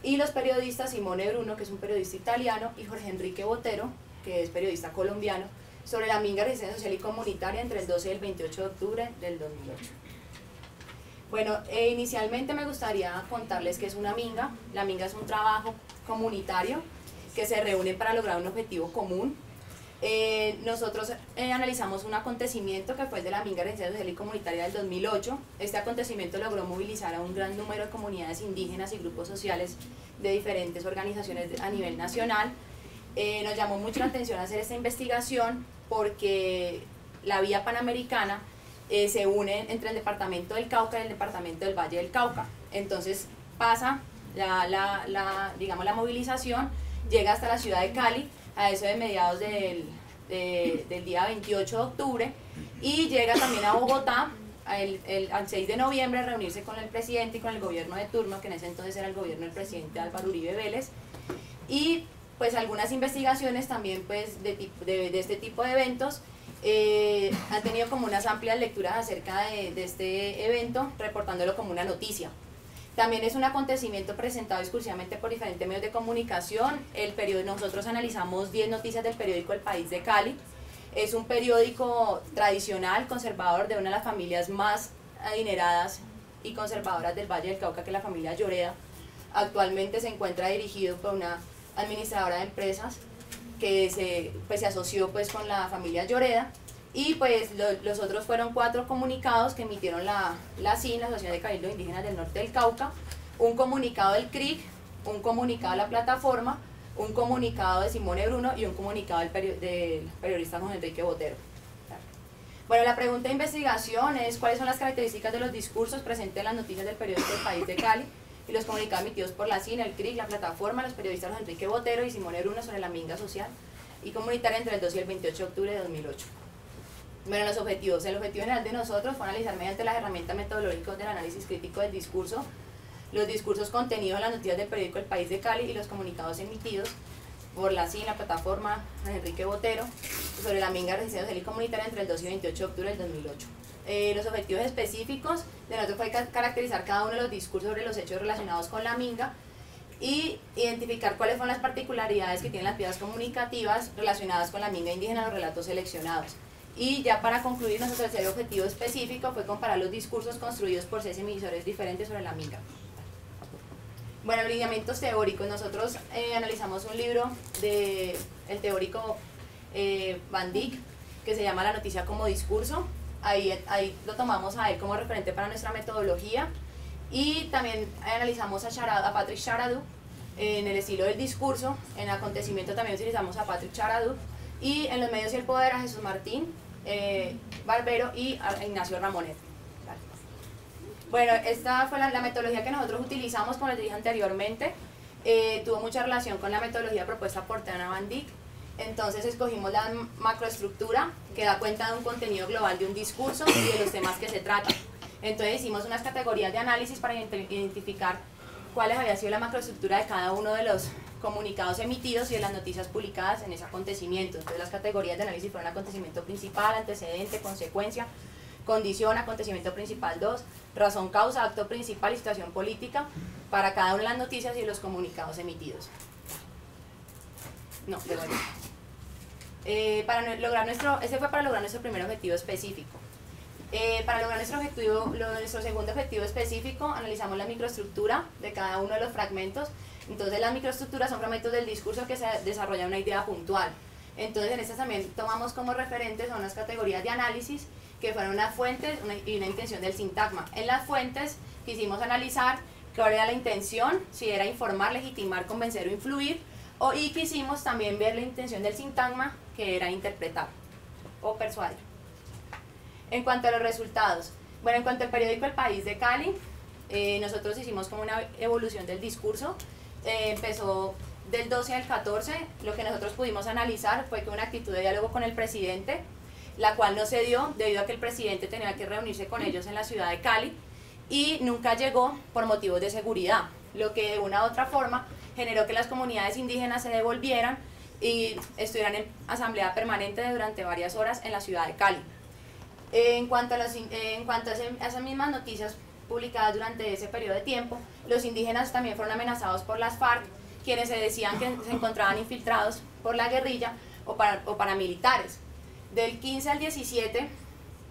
y los periodistas Simone Bruno, que es un periodista italiano, y Jorge Enrique Botero, que es periodista colombiano, sobre la minga de resistencia social y comunitaria entre el 12 y el 28 de octubre del 2008. Bueno, inicialmente me gustaría contarles qué es una minga. La minga es un trabajo comunitario que se reúne para lograr un objetivo común. Nosotros analizamos un acontecimiento que fue el de la minga de resistencia social y comunitaria del 2008. Este acontecimiento logró movilizar a un gran número de comunidades indígenas y grupos sociales de diferentes organizaciones a nivel nacional. Nos llamó mucho la atención hacer esta investigación porque la vía panamericana se une entre el departamento del Cauca y el departamento del Valle del Cauca. Entonces pasa digamos, la movilización, llega hasta la ciudad de Cali a eso de mediados del día 28 de octubre y llega también a Bogotá al 6 de noviembre a reunirse con el presidente y con el gobierno de turno, que en ese entonces era el gobierno del presidente Álvaro Uribe Vélez, y pues algunas investigaciones también pues de este tipo de eventos han tenido como unas amplias lecturas acerca de este evento, reportándolo como una noticia. También es un acontecimiento presentado exclusivamente por diferentes medios de comunicación. Nosotros analizamos 10 noticias del periódico El País de Cali. Es un periódico tradicional, conservador, de una de las familias más adineradas y conservadoras del Valle del Cauca, que es la familia Lloreda. Actualmente se encuentra dirigido por una administradora de empresas que se asoció pues con la familia Lloreda, y pues los otros fueron 4 comunicados que emitieron la ASIN, la Asociación de Cabildos Indígenas del Norte del Cauca, un comunicado del CRIC, un comunicado de la plataforma, un comunicado de Simone Bruno y un comunicado del periodista Jorge Enrique Botero. Bueno, la pregunta de investigación es cuáles son las características de los discursos presentes en las noticias del periódico El País de Cali y los comunicados emitidos por la ASIN, el CRIC, la plataforma, los periodistas Jorge Enrique Botero y Simone Bruno sobre la minga social y comunitaria entre el 12 y el 28 de octubre de 2008. Bueno, los objetivos. El objetivo general de nosotros fue analizar mediante las herramientas metodológicas del análisis crítico del discurso, los discursos contenidos en las noticias del periódico El País de Cali y los comunicados emitidos por la ASIN, la plataforma Enrique Botero, sobre la minga de resistencia social y comunitaria entre el 12 y 28 de octubre del 2008. Los objetivos específicos de nosotros fue caracterizar cada uno de los discursos sobre los hechos relacionados con la minga y identificar cuáles son las particularidades que tienen las piezas comunicativas relacionadas con la minga indígena en los relatos seleccionados. Y ya para concluir, nuestro tercer objetivo específico fue comparar los discursos construidos por 6 emisores diferentes sobre la minga. Bueno, lineamientos teóricos. Nosotros analizamos un libro del teórico Van Dyck que se llama La noticia como discurso. Ahí lo tomamos a él como referente para nuestra metodología. Y también analizamos a Patrick Charadou en el estilo del discurso. En acontecimiento también utilizamos a Patrick Charadou. Y en los medios y el poder a Jesús Martín Barbero y a Ignacio Ramonet. Bueno, esta fue la metodología que nosotros utilizamos, como les dije anteriormente. tuvo mucha relación con la metodología propuesta por Tana Van Dijk. Entonces escogimos la macroestructura, que da cuenta de un contenido global de un discurso y de los temas que se tratan. Entonces hicimos unas categorías de análisis para identificar cuáles había sido la macroestructura de cada uno de los comunicados emitidos y de las noticias publicadas en ese acontecimiento. Entonces las categorías de análisis fueron acontecimiento principal, antecedente, consecuencia, condición, acontecimiento principal 2, razón, causa, acto principal y situación política para cada una de las noticias y de los comunicados emitidos. No, de vuelta. Ese fue para lograr nuestro primer objetivo específico. Para lograr nuestro segundo objetivo específico, analizamos la microestructura de cada uno de los fragmentos. Entonces las microestructuras son fragmentos del discurso que se desarrolla una idea puntual. Entonces en estas también tomamos como referentes a unas categorías de análisis que fueron unas fuentes y una intención del sintagma. En las fuentes quisimos analizar cuál era la intención, si era informar, legitimar, convencer o influir, y quisimos también ver la intención del sintagma, que era interpretar o persuadir. En cuanto a los resultados, bueno, en cuanto al periódico El País de Cali, nosotros hicimos como una evolución del discurso. Empezó del 12 al 14, lo que nosotros pudimos analizar fue que una actitud de diálogo con el presidente, la cual no se dio debido a que el presidente tenía que reunirse con ellos en la ciudad de Cali y nunca llegó por motivos de seguridad, lo que de una u otra forma generó que las comunidades indígenas se devolvieran y estuvieran en asamblea permanente durante varias horas en la ciudad de Cali. En cuanto a esas mismas noticias publicadas durante ese periodo de tiempo, los indígenas también fueron amenazados por las FARC, quienes se decían que se encontraban infiltrados por la guerrilla o paramilitares. Del 15 al 17,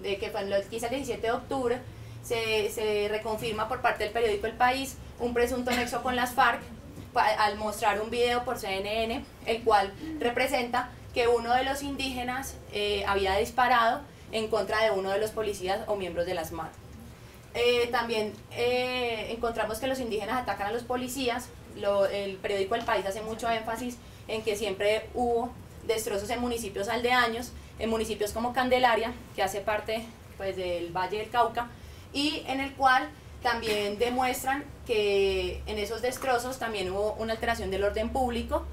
que fue el 15 al 17 de octubre, se reconfirma por parte del periódico El País un presunto nexo con las FARC al mostrar un video por CNN, el cual representa que uno de los indígenas había disparado en contra de uno de los policías o miembros de las MAD. También encontramos que los indígenas atacan a los policías. El periódico El País hace mucho énfasis en que siempre hubo destrozos en municipios aldeaños, en municipios como Candelaria, que hace parte pues, del Valle del Cauca, y en el cual también demuestran que en esos destrozos también hubo una alteración del orden público,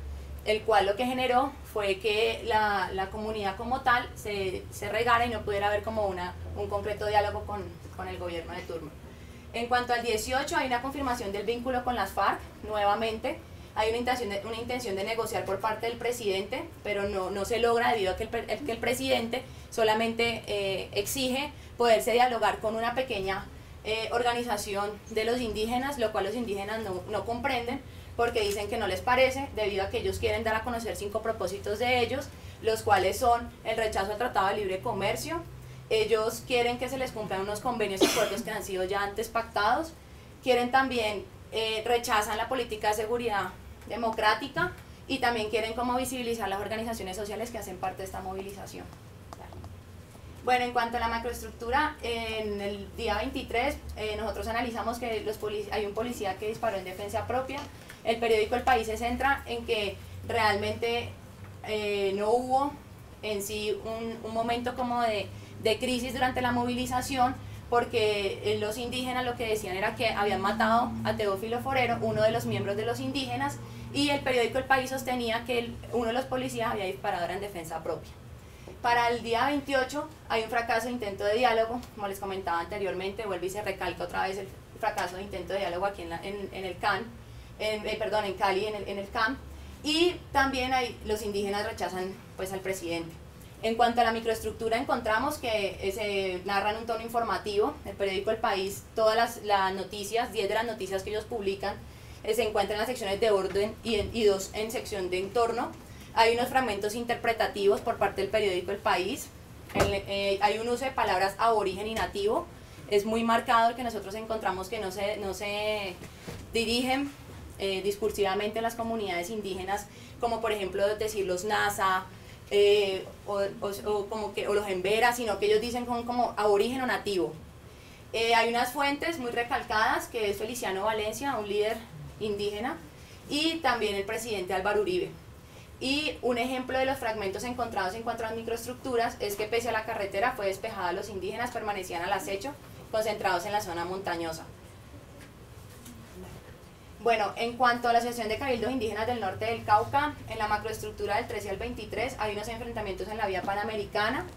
el cual lo que generó fue que la comunidad como tal se regara y no pudiera haber como un concreto diálogo con el gobierno de turno. En cuanto al 18, hay una confirmación del vínculo con las FARC, nuevamente. Hay una intención de negociar por parte del presidente, pero no se logra debido a que el presidente solamente exige poderse dialogar con una pequeña organización de los indígenas, lo cual los indígenas no comprenden, porque dicen que no les parece, debido a que ellos quieren dar a conocer 5 propósitos de ellos, los cuales son el rechazo al Tratado de Libre Comercio. Ellos quieren que se les cumplan unos convenios y acuerdos que han sido ya antes pactados. Quieren también, rechazan la política de seguridad democrática y también quieren como visibilizar las organizaciones sociales que hacen parte de esta movilización. Bueno, en cuanto a la macroestructura, en el día 23 nosotros analizamos que hay un policía que disparó en defensa propia. El periódico El País se centra en que realmente no hubo en sí un momento como de crisis durante la movilización, porque los indígenas lo que decían era que habían matado a Teófilo Forero, uno de los miembros de los indígenas, y el periódico El País sostenía que uno de los policías había disparado en defensa propia. Para el día 28 hay un fracaso de intento de diálogo, como les comentaba anteriormente, vuelve y se recalca otra vez el fracaso de intento de diálogo aquí en el CAN, en Cali, en el CAM, y también los indígenas rechazan pues, al presidente. En cuanto a la microestructura, encontramos que se narra en un tono informativo. El periódico El País, todas las noticias, 10 de las noticias que ellos publican, se encuentran en las secciones de orden y 2 en sección de entorno. Hay unos fragmentos interpretativos por parte del periódico El País. Hay un uso de palabras aborigen y nativo. Es muy marcado el que nosotros encontramos que no se dirigen discursivamente a las comunidades indígenas, como por ejemplo decir los Nasa, o los Embera, sino que ellos dicen como aborigen o nativo. Hay unas fuentes muy recalcadas, que es Feliciano Valencia, un líder indígena, y también el presidente Álvaro Uribe. Y un ejemplo de los fragmentos encontrados en cuanto a las microestructuras es que pese a la carretera fue despejada, los indígenas permanecían al acecho, concentrados en la zona montañosa. Bueno, en cuanto a la Asociación de Cabildos Indígenas del Norte del Cauca, en la macroestructura del 13 al 23 hay unos enfrentamientos en la vía panamericana,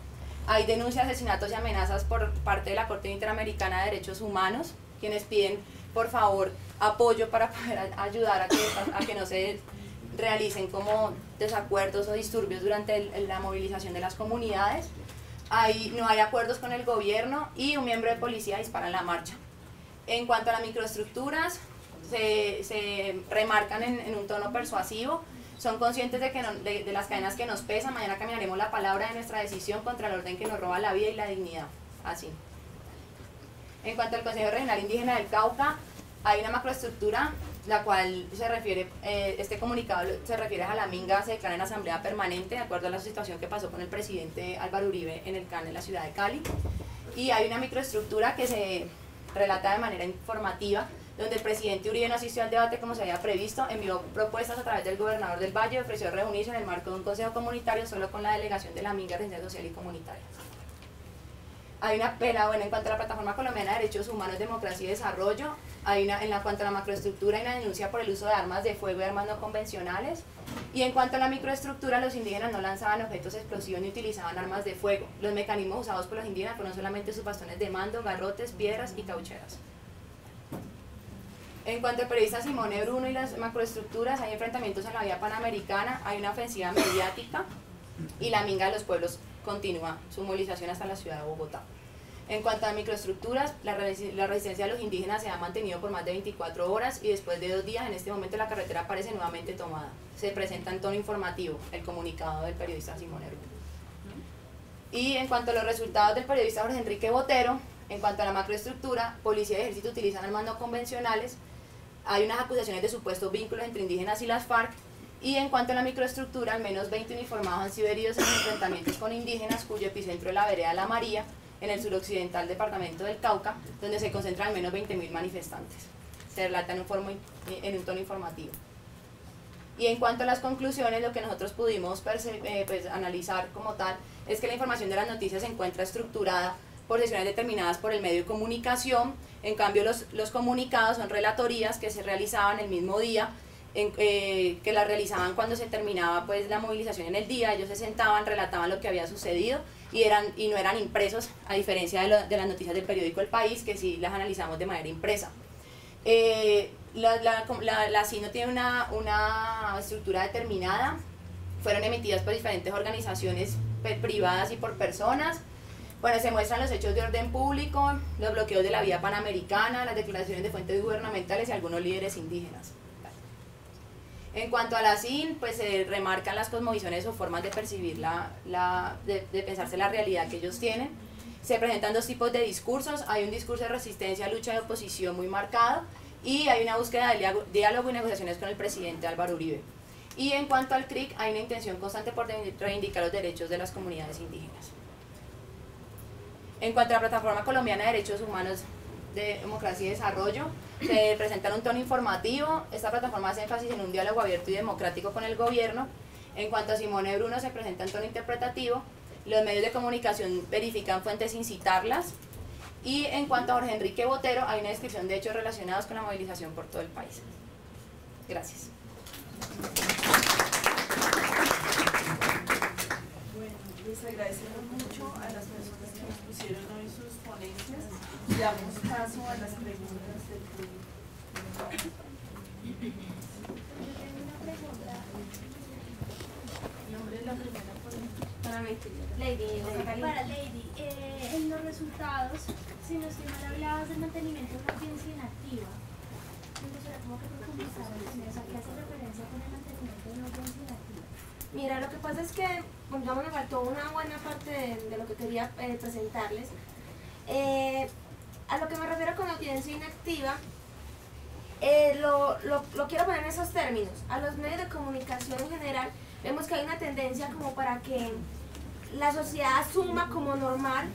hay denuncias de asesinatos y amenazas por parte de la Corte Interamericana de Derechos Humanos, quienes piden por favor apoyo para poder ayudar a que no se realicen como desacuerdos o disturbios durante la movilización de las comunidades. No hay acuerdos con el gobierno y un miembro de policía dispara en la marcha. En cuanto a las microestructuras, se remarcan en un tono persuasivo, son conscientes de las cadenas que nos pesan, mañana caminaremos la palabra de nuestra decisión contra el orden que nos roba la vida y la dignidad, así. En cuanto al Consejo Regional Indígena del Cauca, hay una macroestructura, la cual se refiere, este comunicado se refiere a la minga, se declara en asamblea permanente, de acuerdo a la situación que pasó con el presidente Álvaro Uribe en el CAN en la ciudad de Cali, y hay una microestructura que se relata de manera informativa, donde el presidente Uribe no asistió al debate como se había previsto, envió propuestas a través del gobernador del Valle y ofreció reunirse en el marco de un consejo comunitario solo con la delegación de la minga de Residencia Social y Comunitaria. Hay una pela, bueno, en cuanto a la Plataforma Colombiana de Derechos Humanos, Democracia y Desarrollo, cuanto a la macroestructura, hay una denuncia por el uso de armas de fuego y armas no convencionales, y en cuanto a la microestructura, los indígenas no lanzaban objetos explosivos ni utilizaban armas de fuego. Los mecanismos usados por los indígenas fueron solamente sus bastones de mando, garrotes, piedras y caucheras. En cuanto al periodista Simone Bruno y las macroestructuras, hay enfrentamientos en la vía panamericana, hay una ofensiva mediática y la minga de los pueblos continúa su movilización hasta la ciudad de Bogotá. En cuanto a microestructuras, la resistencia de los indígenas se ha mantenido por más de 24 horas y después de 2 días, en este momento la carretera parece nuevamente tomada. Se presenta en tono informativo el comunicado del periodista Simone Bruno. Y en cuanto a los resultados del periodista Jorge Enrique Botero, en cuanto a la macroestructura, policía y ejército utilizan armas no convencionales, hay unas acusaciones de supuestos vínculos entre indígenas y las FARC, y en cuanto a la microestructura, al menos 20 uniformados han sido heridos en enfrentamientos con indígenas, cuyo epicentro es la vereda La María, en el suroccidental departamento del Cauca, donde se concentran al menos 20.000 manifestantes. Se relata en un tono informativo. Y en cuanto a las conclusiones, lo que nosotros pudimos analizar como tal, es que la información de las noticias se encuentra estructurada por sesiones determinadas por el medio de comunicación. En cambio los comunicados son relatorías que se realizaban el mismo día, que las realizaban cuando se terminaba pues la movilización en el día. Ellos se sentaban, relataban lo que había sucedido y no eran impresos, a diferencia de las noticias del periódico El País, que sí las analizamos de manera impresa. La CIN no tiene una estructura determinada, fueron emitidas por diferentes organizaciones privadas y por personas. Bueno, se muestran los hechos de orden público, los bloqueos de la vía panamericana, las declaraciones de fuentes gubernamentales y algunos líderes indígenas. En cuanto a la CIN, pues se remarcan las cosmovisiones o formas de percibir de pensarse la realidad que ellos tienen. Se presentan 2 tipos de discursos, hay un discurso de resistencia, lucha y oposición muy marcado, y hay una búsqueda de diálogo y negociaciones con el presidente Álvaro Uribe. Y en cuanto al CRIC, hay una intención constante por reivindicar los derechos de las comunidades indígenas. En cuanto a la Plataforma Colombiana de Derechos Humanos, de Democracia y Desarrollo, se presenta un tono informativo. Esta plataforma hace énfasis en un diálogo abierto y democrático con el gobierno. En cuanto a Simone Bruno, se presenta un tono interpretativo. Los medios de comunicación verifican fuentes sin citarlas. Y en cuanto a Jorge Enrique Botero, hay una descripción de hechos relacionados con la movilización por todo el país. Gracias. Bueno, les agradecemos mucho a las personas que nos pusieron hoy sus ponencias y damos paso a las preguntas del público. Yo tengo una pregunta. El nombre de la primera ponente. Para mí, Lady. Para Lady, en los resultados, si no estoy mal, hablabas del mantenimiento de una audiencia inactiva. Me gustaría como que profundizaras en eso, ¿a qué hace referencia con el mantenimiento de una audiencia inactiva? Mira, lo que pasa es que, bueno, me faltó una buena parte de lo que quería presentarles. A lo que me refiero con audiencia inactiva, lo quiero poner en esos términos. A los medios de comunicación en general, vemos que hay una tendencia como para que la sociedad asuma como normal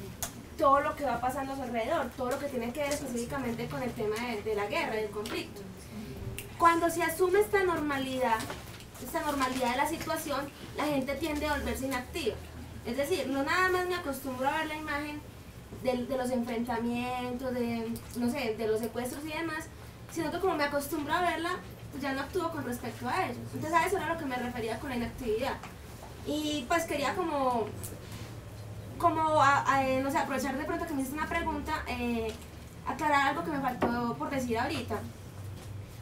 todo lo que va pasando a su alrededor, todo lo que tiene que ver específicamente con el tema de la guerra, del conflicto. Cuando se asume esta normalidad de la situación, la gente tiende a volverse inactiva. Es decir, no nada más me acostumbro a ver la imagen de los enfrentamientos, de los secuestros y demás, sino que como me acostumbro a verla, pues ya no actúo con respecto a ellos. Entonces a eso era lo que me refería con la inactividad. Y pues quería como no sé, aprovechar de pronto que me hiciste una pregunta, aclarar algo que me faltó por decir ahorita.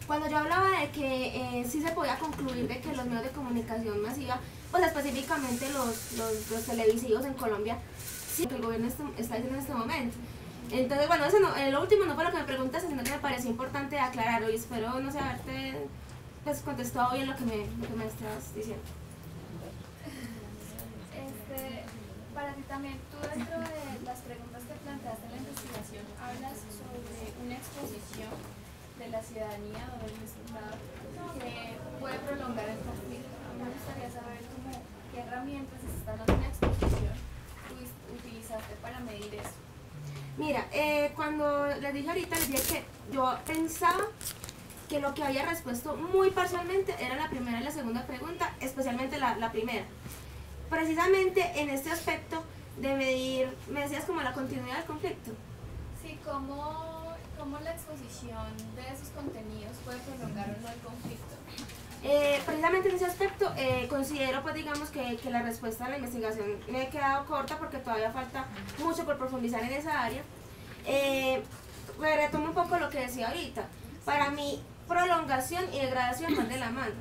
Cuando yo hablaba de que sí se podía concluir de que los medios de comunicación masiva, pues específicamente los televisivos en Colombia, sí, que el gobierno está diciendo en este momento. Entonces, bueno, eso no, lo último no fue lo que me preguntaste, sino que me pareció importante aclararlo y espero, no sé, haberte pues, contestado bien lo que me estás diciendo. Para ti también, tú dentro de las preguntas que planteaste en la investigación, hablas sobre una exposición de la ciudadanía o del resultado que puede prolongar el conflicto. A mí me gustaría saber qué herramientas están dando una exposición utilizaste para medir eso. Mira, cuando les dije ahorita, les dije que yo pensaba que lo que había respuesto muy parcialmente era la primera y la segunda pregunta, especialmente la primera. Precisamente en este aspecto de medir, me decías como la continuidad del conflicto. Sí, cómo la exposición de esos contenidos puede prolongar o no el conflicto. Precisamente en ese aspecto considero pues digamos que la respuesta a la investigación me ha quedado corta porque todavía falta mucho por profundizar en esa área. Retomo un poco lo que decía ahorita. Para mí, prolongación y degradación van de la mano.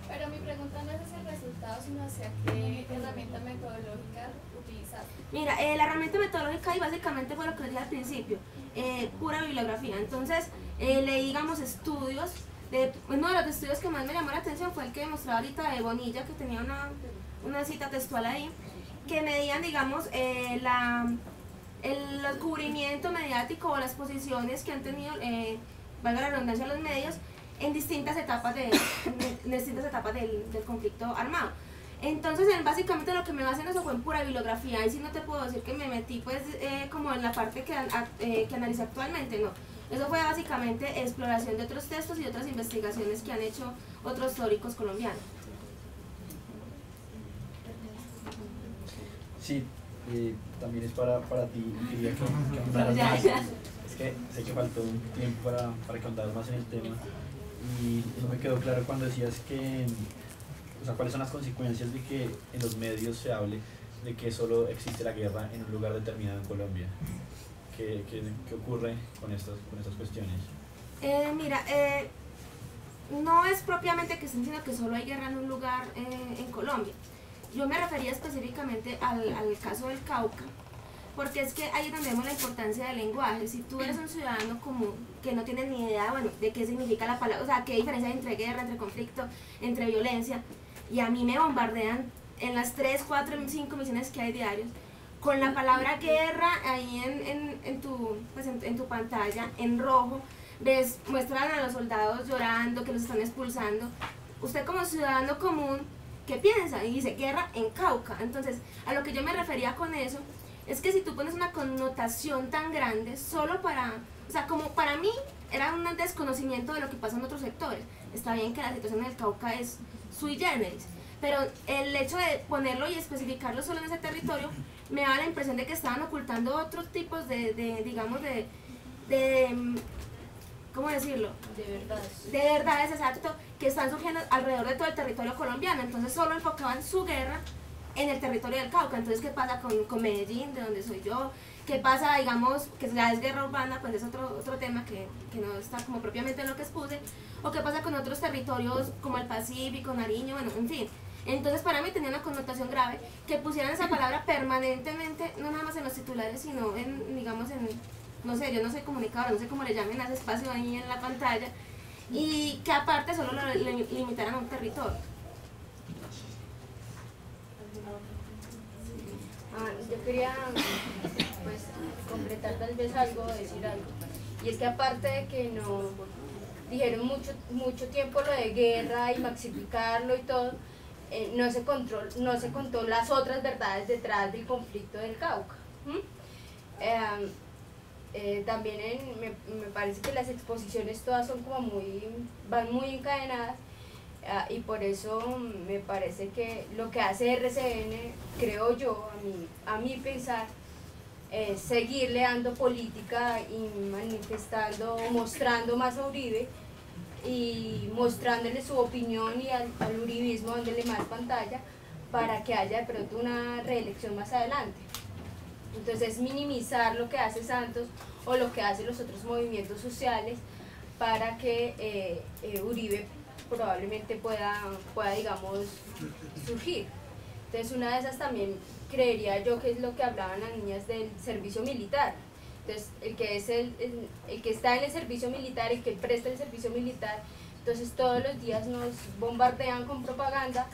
Pero mi pregunta no es hacia el resultado, sino hacia qué herramienta metodológica utilizar. Mira, la herramienta metodológica ahí básicamente fue lo que dije al principio, pura bibliografía. Entonces, leí, digamos, estudios. Uno de los estudios que más me llamó la atención fue el que mostraba ahorita de Bonilla, que tenía una cita textual ahí, que medían, digamos, el cubrimiento mediático o las posiciones que han tenido, valga la redundancia, los medios, en distintas etapas del conflicto armado. Entonces, básicamente lo que me basé en eso fue en pura bibliografía, y si no te puedo decir que me metí pues como en la parte que analicé actualmente, no. Eso fue básicamente exploración de otros textos y otras investigaciones que han hecho otros teóricos colombianos. Sí, también es para ti, quería que ahondaras más. Es que sé que faltó un tiempo para que ahondaras más en el tema. Y no me quedó claro cuando decías que, o sea, cuáles son las consecuencias de que en los medios se hable de que solo existe la guerra en un lugar determinado en Colombia. ¿Qué ocurre con estas cuestiones? Mira, no es propiamente que estén diciendo que solo hay guerra en un lugar en Colombia. Yo me refería específicamente al caso del Cauca, porque es que ahí es donde vemos la importancia del lenguaje. Si tú eres un ciudadano común que no tienes ni idea, bueno, de qué significa la palabra, o sea, qué diferencia hay entre guerra, entre conflicto, entre violencia, y a mí me bombardean en las 3, 4, 5 misiones que hay diarios, con la palabra guerra ahí en tu pantalla, en rojo, muestran a los soldados llorando, que los están expulsando. Usted como ciudadano común, ¿qué piensa? Y dice, guerra en Cauca. Entonces, a lo que yo me refería con eso, es que si tú pones una connotación tan grande, solo para, o sea, como para mí, era un desconocimiento de lo que pasa en otros sectores. Está bien que la situación en el Cauca es sui generis, pero el hecho de ponerlo y especificarlo solo en ese territorio, me da la impresión de que estaban ocultando otros tipos digamos, ¿cómo decirlo? De verdades, exacto, que están surgiendo alrededor de todo el territorio colombiano. Entonces solo enfocaban su guerra en el territorio del Cauca. Entonces, ¿qué pasa con Medellín, de donde soy yo? ¿Qué pasa, digamos, que ya es guerra urbana, pues es otro tema que no está como propiamente en lo que expuse? ¿O qué pasa con otros territorios como el Pacífico, Nariño, bueno, en fin? Entonces para mí tenía una connotación grave que pusieran esa palabra permanentemente, no nada más en los titulares, sino en, digamos, no sé, yo no soy comunicadora, no sé cómo le llamen a ese espacio ahí en la pantalla, y que aparte solo lo limitaran a un territorio. Yo quería pues completar tal vez algo, decir algo, y es que aparte de que no dijeron mucho tiempo lo de guerra y maxificarlo y todo, no se contó las otras verdades detrás del conflicto del Cauca. También me parece que las exposiciones todas son como van muy encadenadas, y por eso me parece que lo que hace RCN, creo yo, a mi pensar, seguirle dando política y manifestando, mostrando más a Uribe y mostrándole su opinión y al uribismo, dándole más pantalla para que haya de pronto una reelección más adelante. Entonces minimizar lo que hace Santos o lo que hacen los otros movimientos sociales para que Uribe probablemente pueda, digamos, surgir. Entonces una de esas también creería yo que es lo que hablaban las niñas del servicio militar. Entonces el que está en el servicio militar, el que presta el servicio militar, entonces todos los días nos bombardean con propaganda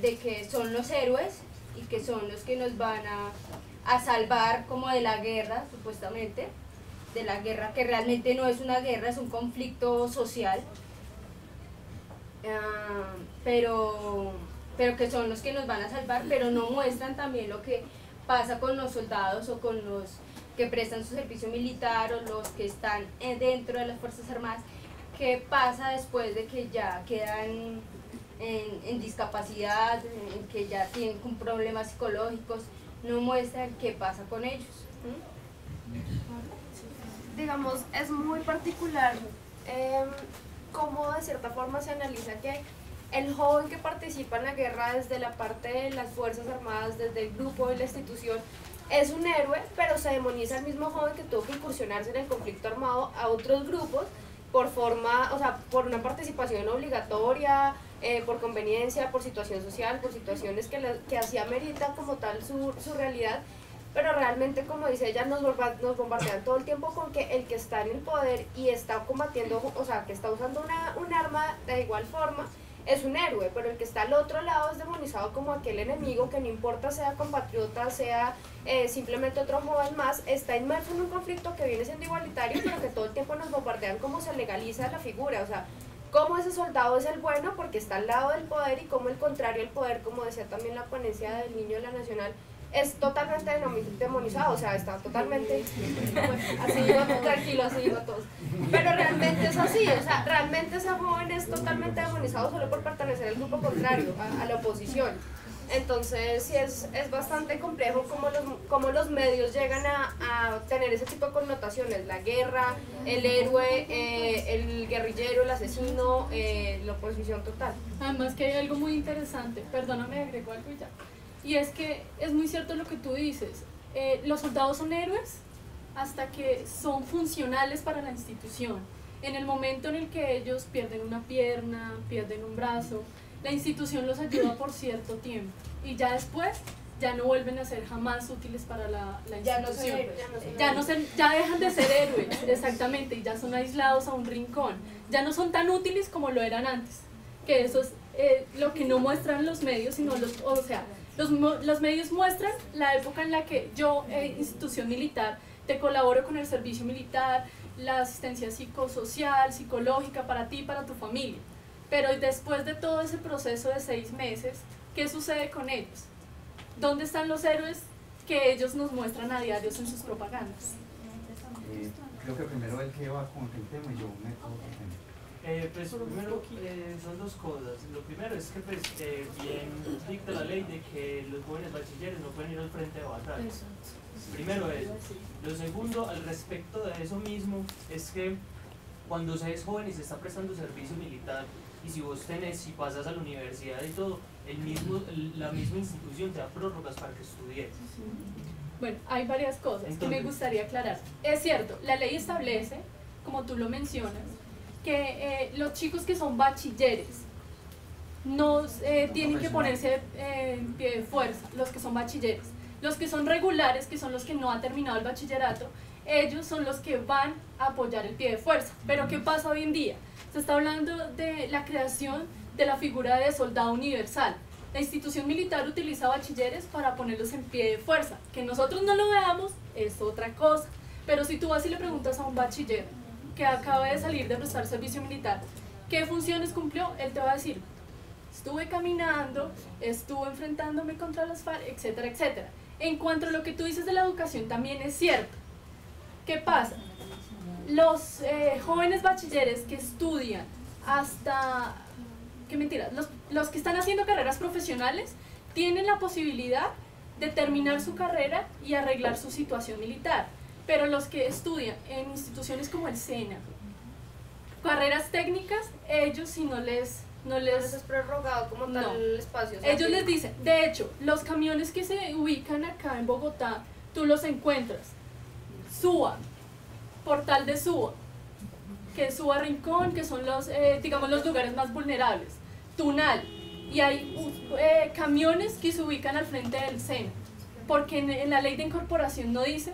de que son los héroes y que son los que nos van a salvar como de la guerra, supuestamente, de la guerra que realmente no es una guerra, es un conflicto social, pero que son los que nos van a salvar, pero no muestran también lo que pasa con los soldados o con los que prestan su servicio militar o los que están dentro de las Fuerzas Armadas, qué pasa después de que ya quedan en discapacidad, en que ya tienen problemas psicológicos, no muestran qué pasa con ellos. Digamos, es muy particular cómo de cierta forma se analiza que el joven que participa en la guerra desde la parte de las Fuerzas Armadas, desde el grupo de la institución, es un héroe, pero se demoniza al mismo joven que tuvo que incursionarse en el conflicto armado a otros grupos por forma, o sea, por una participación obligatoria, por conveniencia, por situación social, por situaciones que así ameritan como tal su realidad, pero realmente, como dice ella, nos bombardean todo el tiempo con que el que está en el poder y está combatiendo, o sea, que está usando un arma de igual forma, es un héroe, pero el que está al otro lado es demonizado como aquel enemigo que no importa sea compatriota, sea simplemente otro joven más, está inmerso en un conflicto que viene siendo igualitario, pero que todo el tiempo nos bombardean cómo se legaliza la figura, o sea, cómo ese soldado es el bueno porque está al lado del poder y cómo el contrario al poder, como decía también la ponencia del Niño de la Nacional, es totalmente demonizado, o sea, está totalmente así, tranquilo, así digo todos. Pero realmente es así, o sea, realmente ese joven es totalmente demonizado solo por pertenecer al grupo contrario, a la oposición. Entonces sí es bastante complejo cómo los medios llegan a tener ese tipo de connotaciones, la guerra, el héroe, el guerrillero, el asesino, la oposición total. Además que hay algo muy interesante, perdóname, agrego algo ya. Y es que es muy cierto lo que tú dices, los soldados son héroes hasta que son funcionales para la institución. En el momento en el que ellos pierden una pierna, pierden un brazo, la institución los ayuda por cierto tiempo y ya después ya no vuelven a ser jamás útiles para la institución. Ya dejan de ser héroes, exactamente, y ya son aislados a un rincón. Ya no son tan útiles como lo eran antes, que eso es lo que no muestran los medios, sino los medios muestran la época en la que yo, institución militar, te colaboro con el servicio militar, la asistencia psicosocial, psicológica para ti y para tu familia. Pero después de todo ese proceso de 6 meses, ¿qué sucede con ellos? ¿Dónde están los héroes que ellos nos muestran a diario en sus propagandas? Creo que primero él que va con el tema y yo me toco el tema. Pues primero son 2 cosas. Lo primero es que pues, bien dicta la ley de que los jóvenes bachilleres no pueden ir al frente de batalla. Primero eso. Lo segundo, al respecto de eso mismo, es que cuando se es joven y se está prestando servicio militar, y si vos si pasas a la universidad y todo, la misma institución te da prórrogas para que estudies. Bueno, hay varias cosas que me gustaría aclarar. Es cierto, la ley establece, como tú lo mencionas, que los chicos que son bachilleres no tienen que ponerse en pie de fuerza, los que son bachilleres. Los que son regulares, que son los que no han terminado el bachillerato, ellos son los que van a apoyar el pie de fuerza. Pero ¿qué pasa hoy en día? Se está hablando de la creación de la figura de soldado universal. La institución militar utiliza bachilleres para ponerlos en pie de fuerza. Que nosotros no lo veamos es otra cosa. Pero si tú vas y le preguntas a un bachiller que acaba de salir de prestar servicio militar, ¿qué funciones cumplió? Él te va a decir, estuve caminando, estuve enfrentándome contra las FARC, etcétera, etcétera. En cuanto a lo que tú dices de la educación, también es cierto. ¿Qué pasa? Los jóvenes bachilleres que estudian hasta, qué mentira, los que están haciendo carreras profesionales tienen la posibilidad de terminar su carrera y arreglar su situación militar. Pero los que estudian en instituciones como el SENA, carreras técnicas, ellos si no les es prorrogado como tal el espacio. Ellos les dicen, de hecho, los camiones que se ubican acá en Bogotá, tú los encuentras. SUA, Portal de SUA, que es SUA Rincón, que son los, digamos, los lugares más vulnerables. Tunal, y hay camiones que se ubican al frente del SENA, porque en la ley de incorporación no dice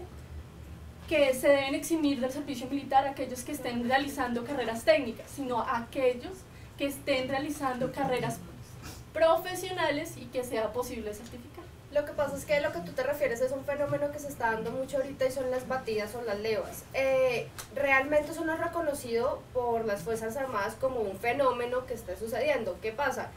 que se deben eximir del servicio militar aquellos que estén realizando carreras técnicas, sino aquellos que estén realizando carreras profesionales y que sea posible certificar. Lo que pasa es que lo que tú te refieres es un fenómeno que se está dando mucho ahorita y son las batidas o las levas. Realmente eso no es reconocido por las Fuerzas Armadas como un fenómeno que esté sucediendo. ¿Qué pasa?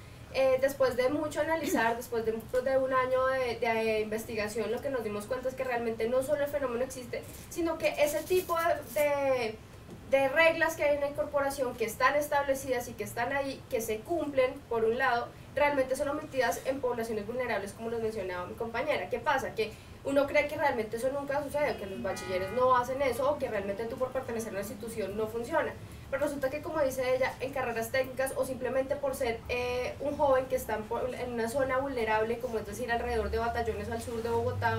Después de mucho analizar, después de un año de investigación, lo que nos dimos cuenta es que realmente no solo el fenómeno existe, sino que ese tipo de reglas que hay en la incorporación, que están establecidas y que están ahí, que se cumplen, por un lado, realmente son omitidas en poblaciones vulnerables, como lo mencionaba mi compañera. ¿Qué pasa? Que uno cree que realmente eso nunca sucede, que los bachilleres no hacen eso, o que realmente tú por pertenecer a una institución no funciona. Pero resulta que, como dice ella, en carreras técnicas o simplemente por ser un joven que está en una zona vulnerable, como es decir, alrededor de batallones al sur de Bogotá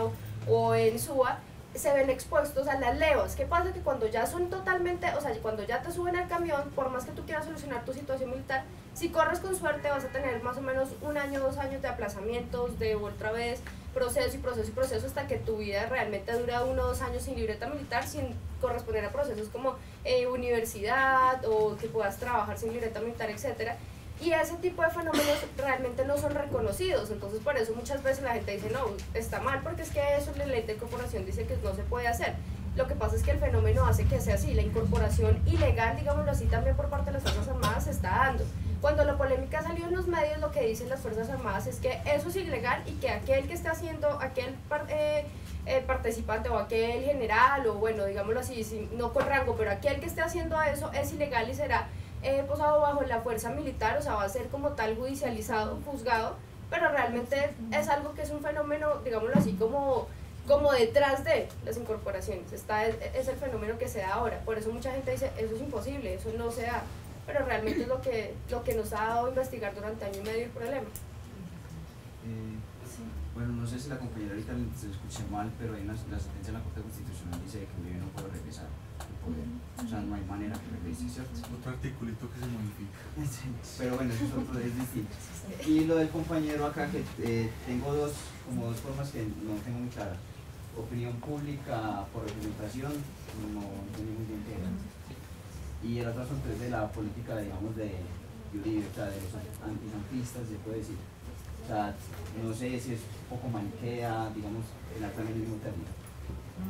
o en SUA, se ven expuestos a las levas. ¿Qué pasa? Que cuando ya son totalmente, o sea, cuando ya te suben al camión, por más que tú quieras solucionar tu situación militar, si corres con suerte vas a tener más o menos 1 año, 2 años de aplazamientos, de otra vez proceso hasta que tu vida realmente dura 1 o 2 años sin libreta militar, sin corresponder a procesos como universidad o que puedas trabajar sin libreta militar, etcétera. Y ese tipo de fenómenos realmente no son reconocidos, entonces por eso muchas veces la gente dice, no, está mal porque es que eso la ley de incorporación dice que no se puede hacer. Lo que pasa es que el fenómeno hace que sea así, la incorporación ilegal, digámoslo así, también por parte de las Fuerzas Armadas se está dando. Cuando la polémica salió en los medios, lo que dicen las Fuerzas Armadas es que eso es ilegal y que aquel que está haciendo, aquel participante o aquel general, o bueno, digámoslo así, no con rango, pero aquel que esté haciendo eso es ilegal y será posado bajo la fuerza militar, o sea, va a ser como tal judicializado, juzgado, pero realmente es algo que es un fenómeno, digámoslo así, como detrás de las incorporaciones, es el fenómeno que se da ahora. Por eso mucha gente dice, eso es imposible, eso no se da, pero realmente es lo que nos ha dado a investigar durante 1 año y medio el problema. Bueno, no sé si la compañera ahorita se escuché mal, pero hay la sentencia de la Corte Constitucional dice que Uribe no puede regresar al poder. O sea, no hay manera que regrese, ¿cierto? Otro articulito que se modifica. Pero bueno, eso es distinto. Y lo del compañero acá, que tengo dos formas que no tengo muy claras. Opinión pública por representación, no tengo muy bien qué era. Y el otro asunto es de la política, digamos, de Uribe, o sea, de los antisantistas, se puede decir. O sea, no sé si es un poco maniquea, digamos, en el mismo término.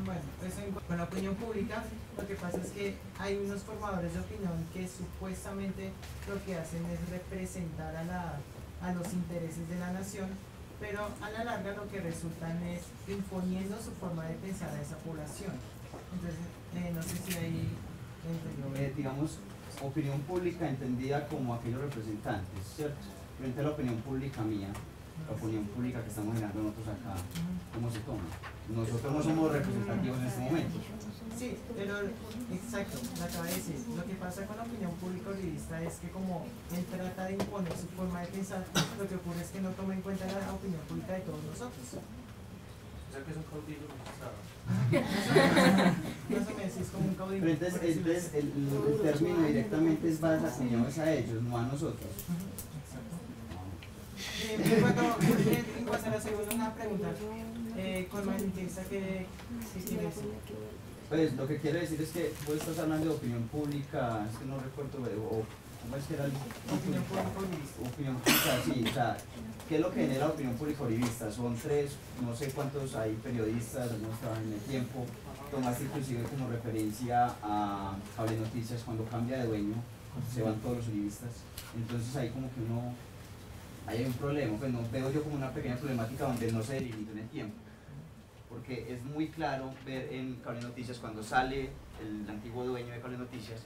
Bueno, pues con la opinión pública, lo que pasa es que hay unos formadores de opinión que supuestamente lo que hacen es representar a los intereses de la nación, pero a la larga lo que resultan es imponiendo su forma de pensar a esa población. Entonces, no sé si ahí entendió. Digamos, opinión pública entendida como aquellos representantes, ¿cierto? Frente a la opinión pública mía, la opinión pública que estamos generando nosotros acá, ¿cómo se toma? Nosotros no somos representativos en este momento. Sí, pero exacto, lo acaba de decir. Lo que pasa con la opinión pública uribista es que como él trata de imponer su forma de pensar, lo que ocurre es que no toma en cuenta la opinión pública de todos nosotros. O sea que es un caudillo registrado. Más o menos, es como un caudillo. Pero entonces el término directamente es asignados a ellos, no a nosotros. En cuanto a la segunda pregunta, con la intensa que quiere decir. Pues lo que quiero decir es que vos estás hablando de opinión pública, es que no recuerdo, ¿cómo es que era el opinión pública uribista? Opinión pública, sí, o sea, ¿qué es lo que genera opinión pública uribista? Son 3, no sé cuántos hay periodistas, algunos trabajan en el tiempo, tomaste inclusive como referencia a Cable Noticias, cuando cambia de dueño, se van todos los uribistas, entonces ahí como que hay un problema, pues no veo yo como una pequeña problemática donde no se delimitó en el tiempo, porque es muy claro ver en Cable Noticias cuando sale el antiguo dueño de Cable Noticias,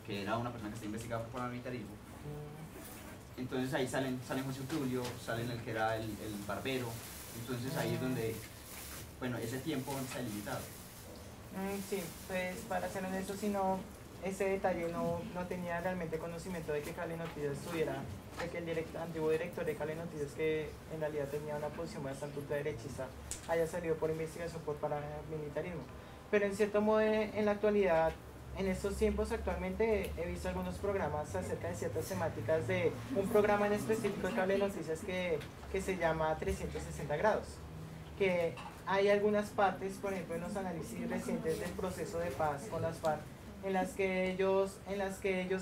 que era una persona que está investigada por paramilitarismo, entonces ahí salen José Tulio, salen el que era el barbero, Entonces ahí es donde, bueno, ese tiempo está limitado. Sí, pues para ser honesto, si no, ese detalle no tenía realmente conocimiento de que Cali Noticias estuviera, de que el antiguo director de Cali Noticias, que en realidad tenía una posición bastante ultraderechista, haya salido por investigación por paramilitarismo. Pero en cierto modo, en la actualidad, en estos tiempos actualmente he visto algunos programas acerca de ciertas temáticas de un programa en específico de Cable Noticias que se llama 360 grados, que hay algunas partes, por ejemplo en los análisis recientes del proceso de paz con las FARC, en las que ellos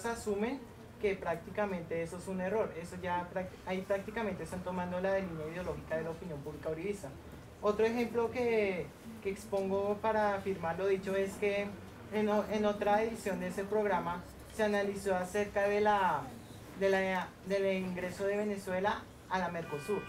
asumen que prácticamente eso es un error, eso ya ahí prácticamente están tomando la línea ideológica de la opinión pública uribista. Otro ejemplo que expongo para afirmar lo dicho es que en otra edición de ese programa se analizó acerca del ingreso de Venezuela a la Mercosur.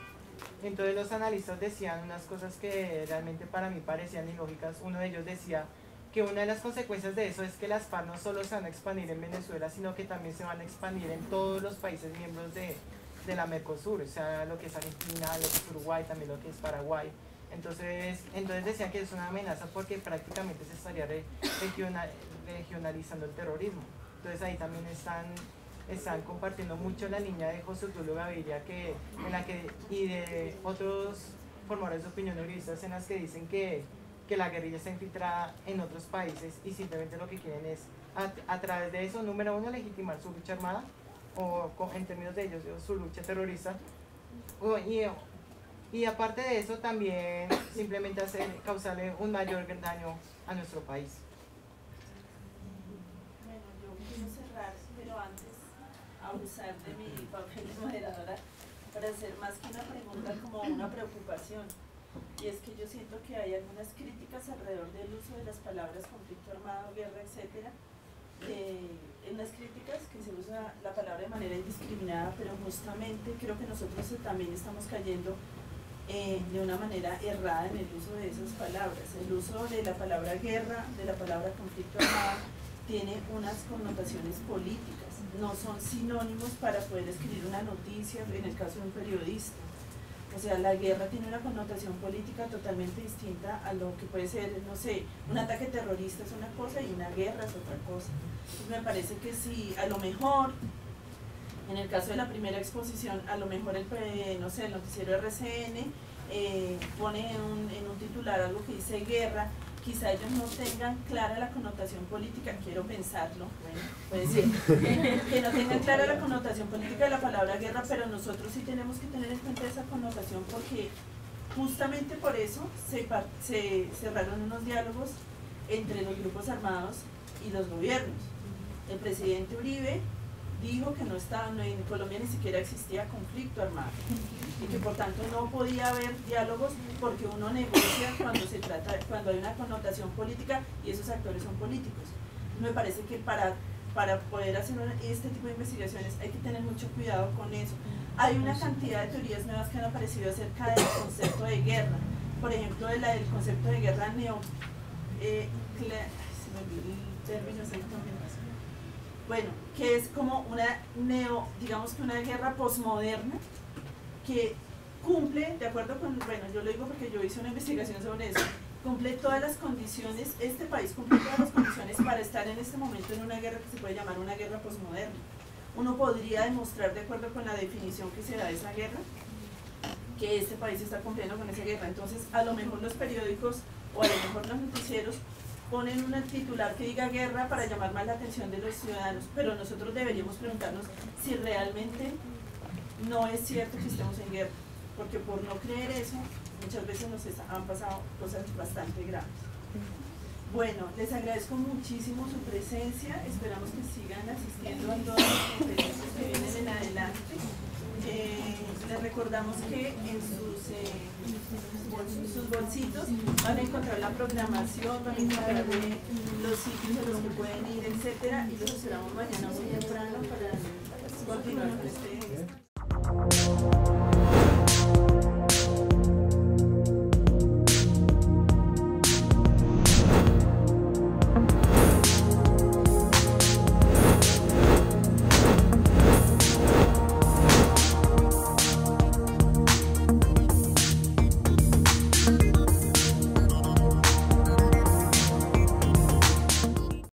Entonces los analistas decían unas cosas que realmente para mí parecían ilógicas. Uno de ellos decía que una de las consecuencias de eso es que las FARC no solo se van a expandir en Venezuela, sino que también se van a expandir en todos los países miembros de la Mercosur, o sea, lo que es Argentina, lo que es Uruguay, también lo que es Paraguay. Entonces decían que es una amenaza porque prácticamente se estaría regionalizando el terrorismo. Entonces ahí también están compartiendo mucho la línea de José Tulio Gaviria y de otros formadores de opinión uribistas en las que dicen que la guerrilla está infiltrada en otros países y simplemente lo que quieren es a través de eso, número uno, legitimar su lucha armada o en términos de ellos su lucha terrorista y aparte de eso también simplemente causarle un mayor daño a nuestro país. Bueno, yo quiero cerrar, pero antes abusar de mi papel de moderadora para hacer más que una pregunta como una preocupación, y es que yo siento que hay algunas críticas alrededor del uso de las palabras conflicto armado, guerra, etcétera, en las críticas que se usa la palabra de manera indiscriminada, pero justamente creo que nosotros también estamos cayendo de una manera errada en el uso de esas palabras. El uso de la palabra guerra, de la palabra conflicto armado, tiene unas connotaciones políticas, no son sinónimos para poder escribir una noticia en el caso de un periodista. O sea, la guerra tiene una connotación política totalmente distinta a lo que puede ser, no sé, un ataque terrorista es una cosa y una guerra es otra cosa. Entonces me parece que si a lo mejor, en el caso de la primera exposición, a lo mejor el noticiero RCN pone en un titular algo que dice guerra, quizá ellos no tengan clara la connotación política, quiero pensarlo, bueno, puede ser, que no tengan clara la connotación política de la palabra guerra, pero nosotros sí tenemos que tener en cuenta esa connotación porque justamente por eso se cerraron unos diálogos entre los grupos armados y los gobiernos. El presidente Uribe dijo que en Colombia ni siquiera existía conflicto armado y que por tanto no podía haber diálogos porque uno negocia cuando hay una connotación política y esos actores son políticos. Me parece que para poder hacer este tipo de investigaciones hay que tener mucho cuidado con eso. Hay una cantidad de teorías nuevas que han aparecido acerca del concepto de guerra, por ejemplo del concepto de guerra bueno, que es como digamos que una guerra posmoderna que cumple, de acuerdo con, bueno, yo lo digo porque yo hice una investigación sobre eso, cumple todas las condiciones, este país cumple todas las condiciones para estar en este momento en una guerra que se puede llamar una guerra posmoderna. Uno podría demostrar, de acuerdo con la definición que se da de esa guerra, que este país está cumpliendo con esa guerra. Entonces, a lo mejor los periódicos o a lo mejor los noticieros ponen un titular que diga guerra para llamar más la atención de los ciudadanos, pero nosotros deberíamos preguntarnos si realmente no es cierto que estemos en guerra, porque por no creer eso, muchas veces nos han pasado cosas bastante graves. Bueno, les agradezco muchísimo su presencia, esperamos que sigan asistiendo a todas las conferencias que vienen en adelante. Les recordamos que en sus bolsitos van a encontrar la programación, van a encontrar los sitios a los que pueden ir, etcétera, y los esperamos mañana muy temprano para continuar con este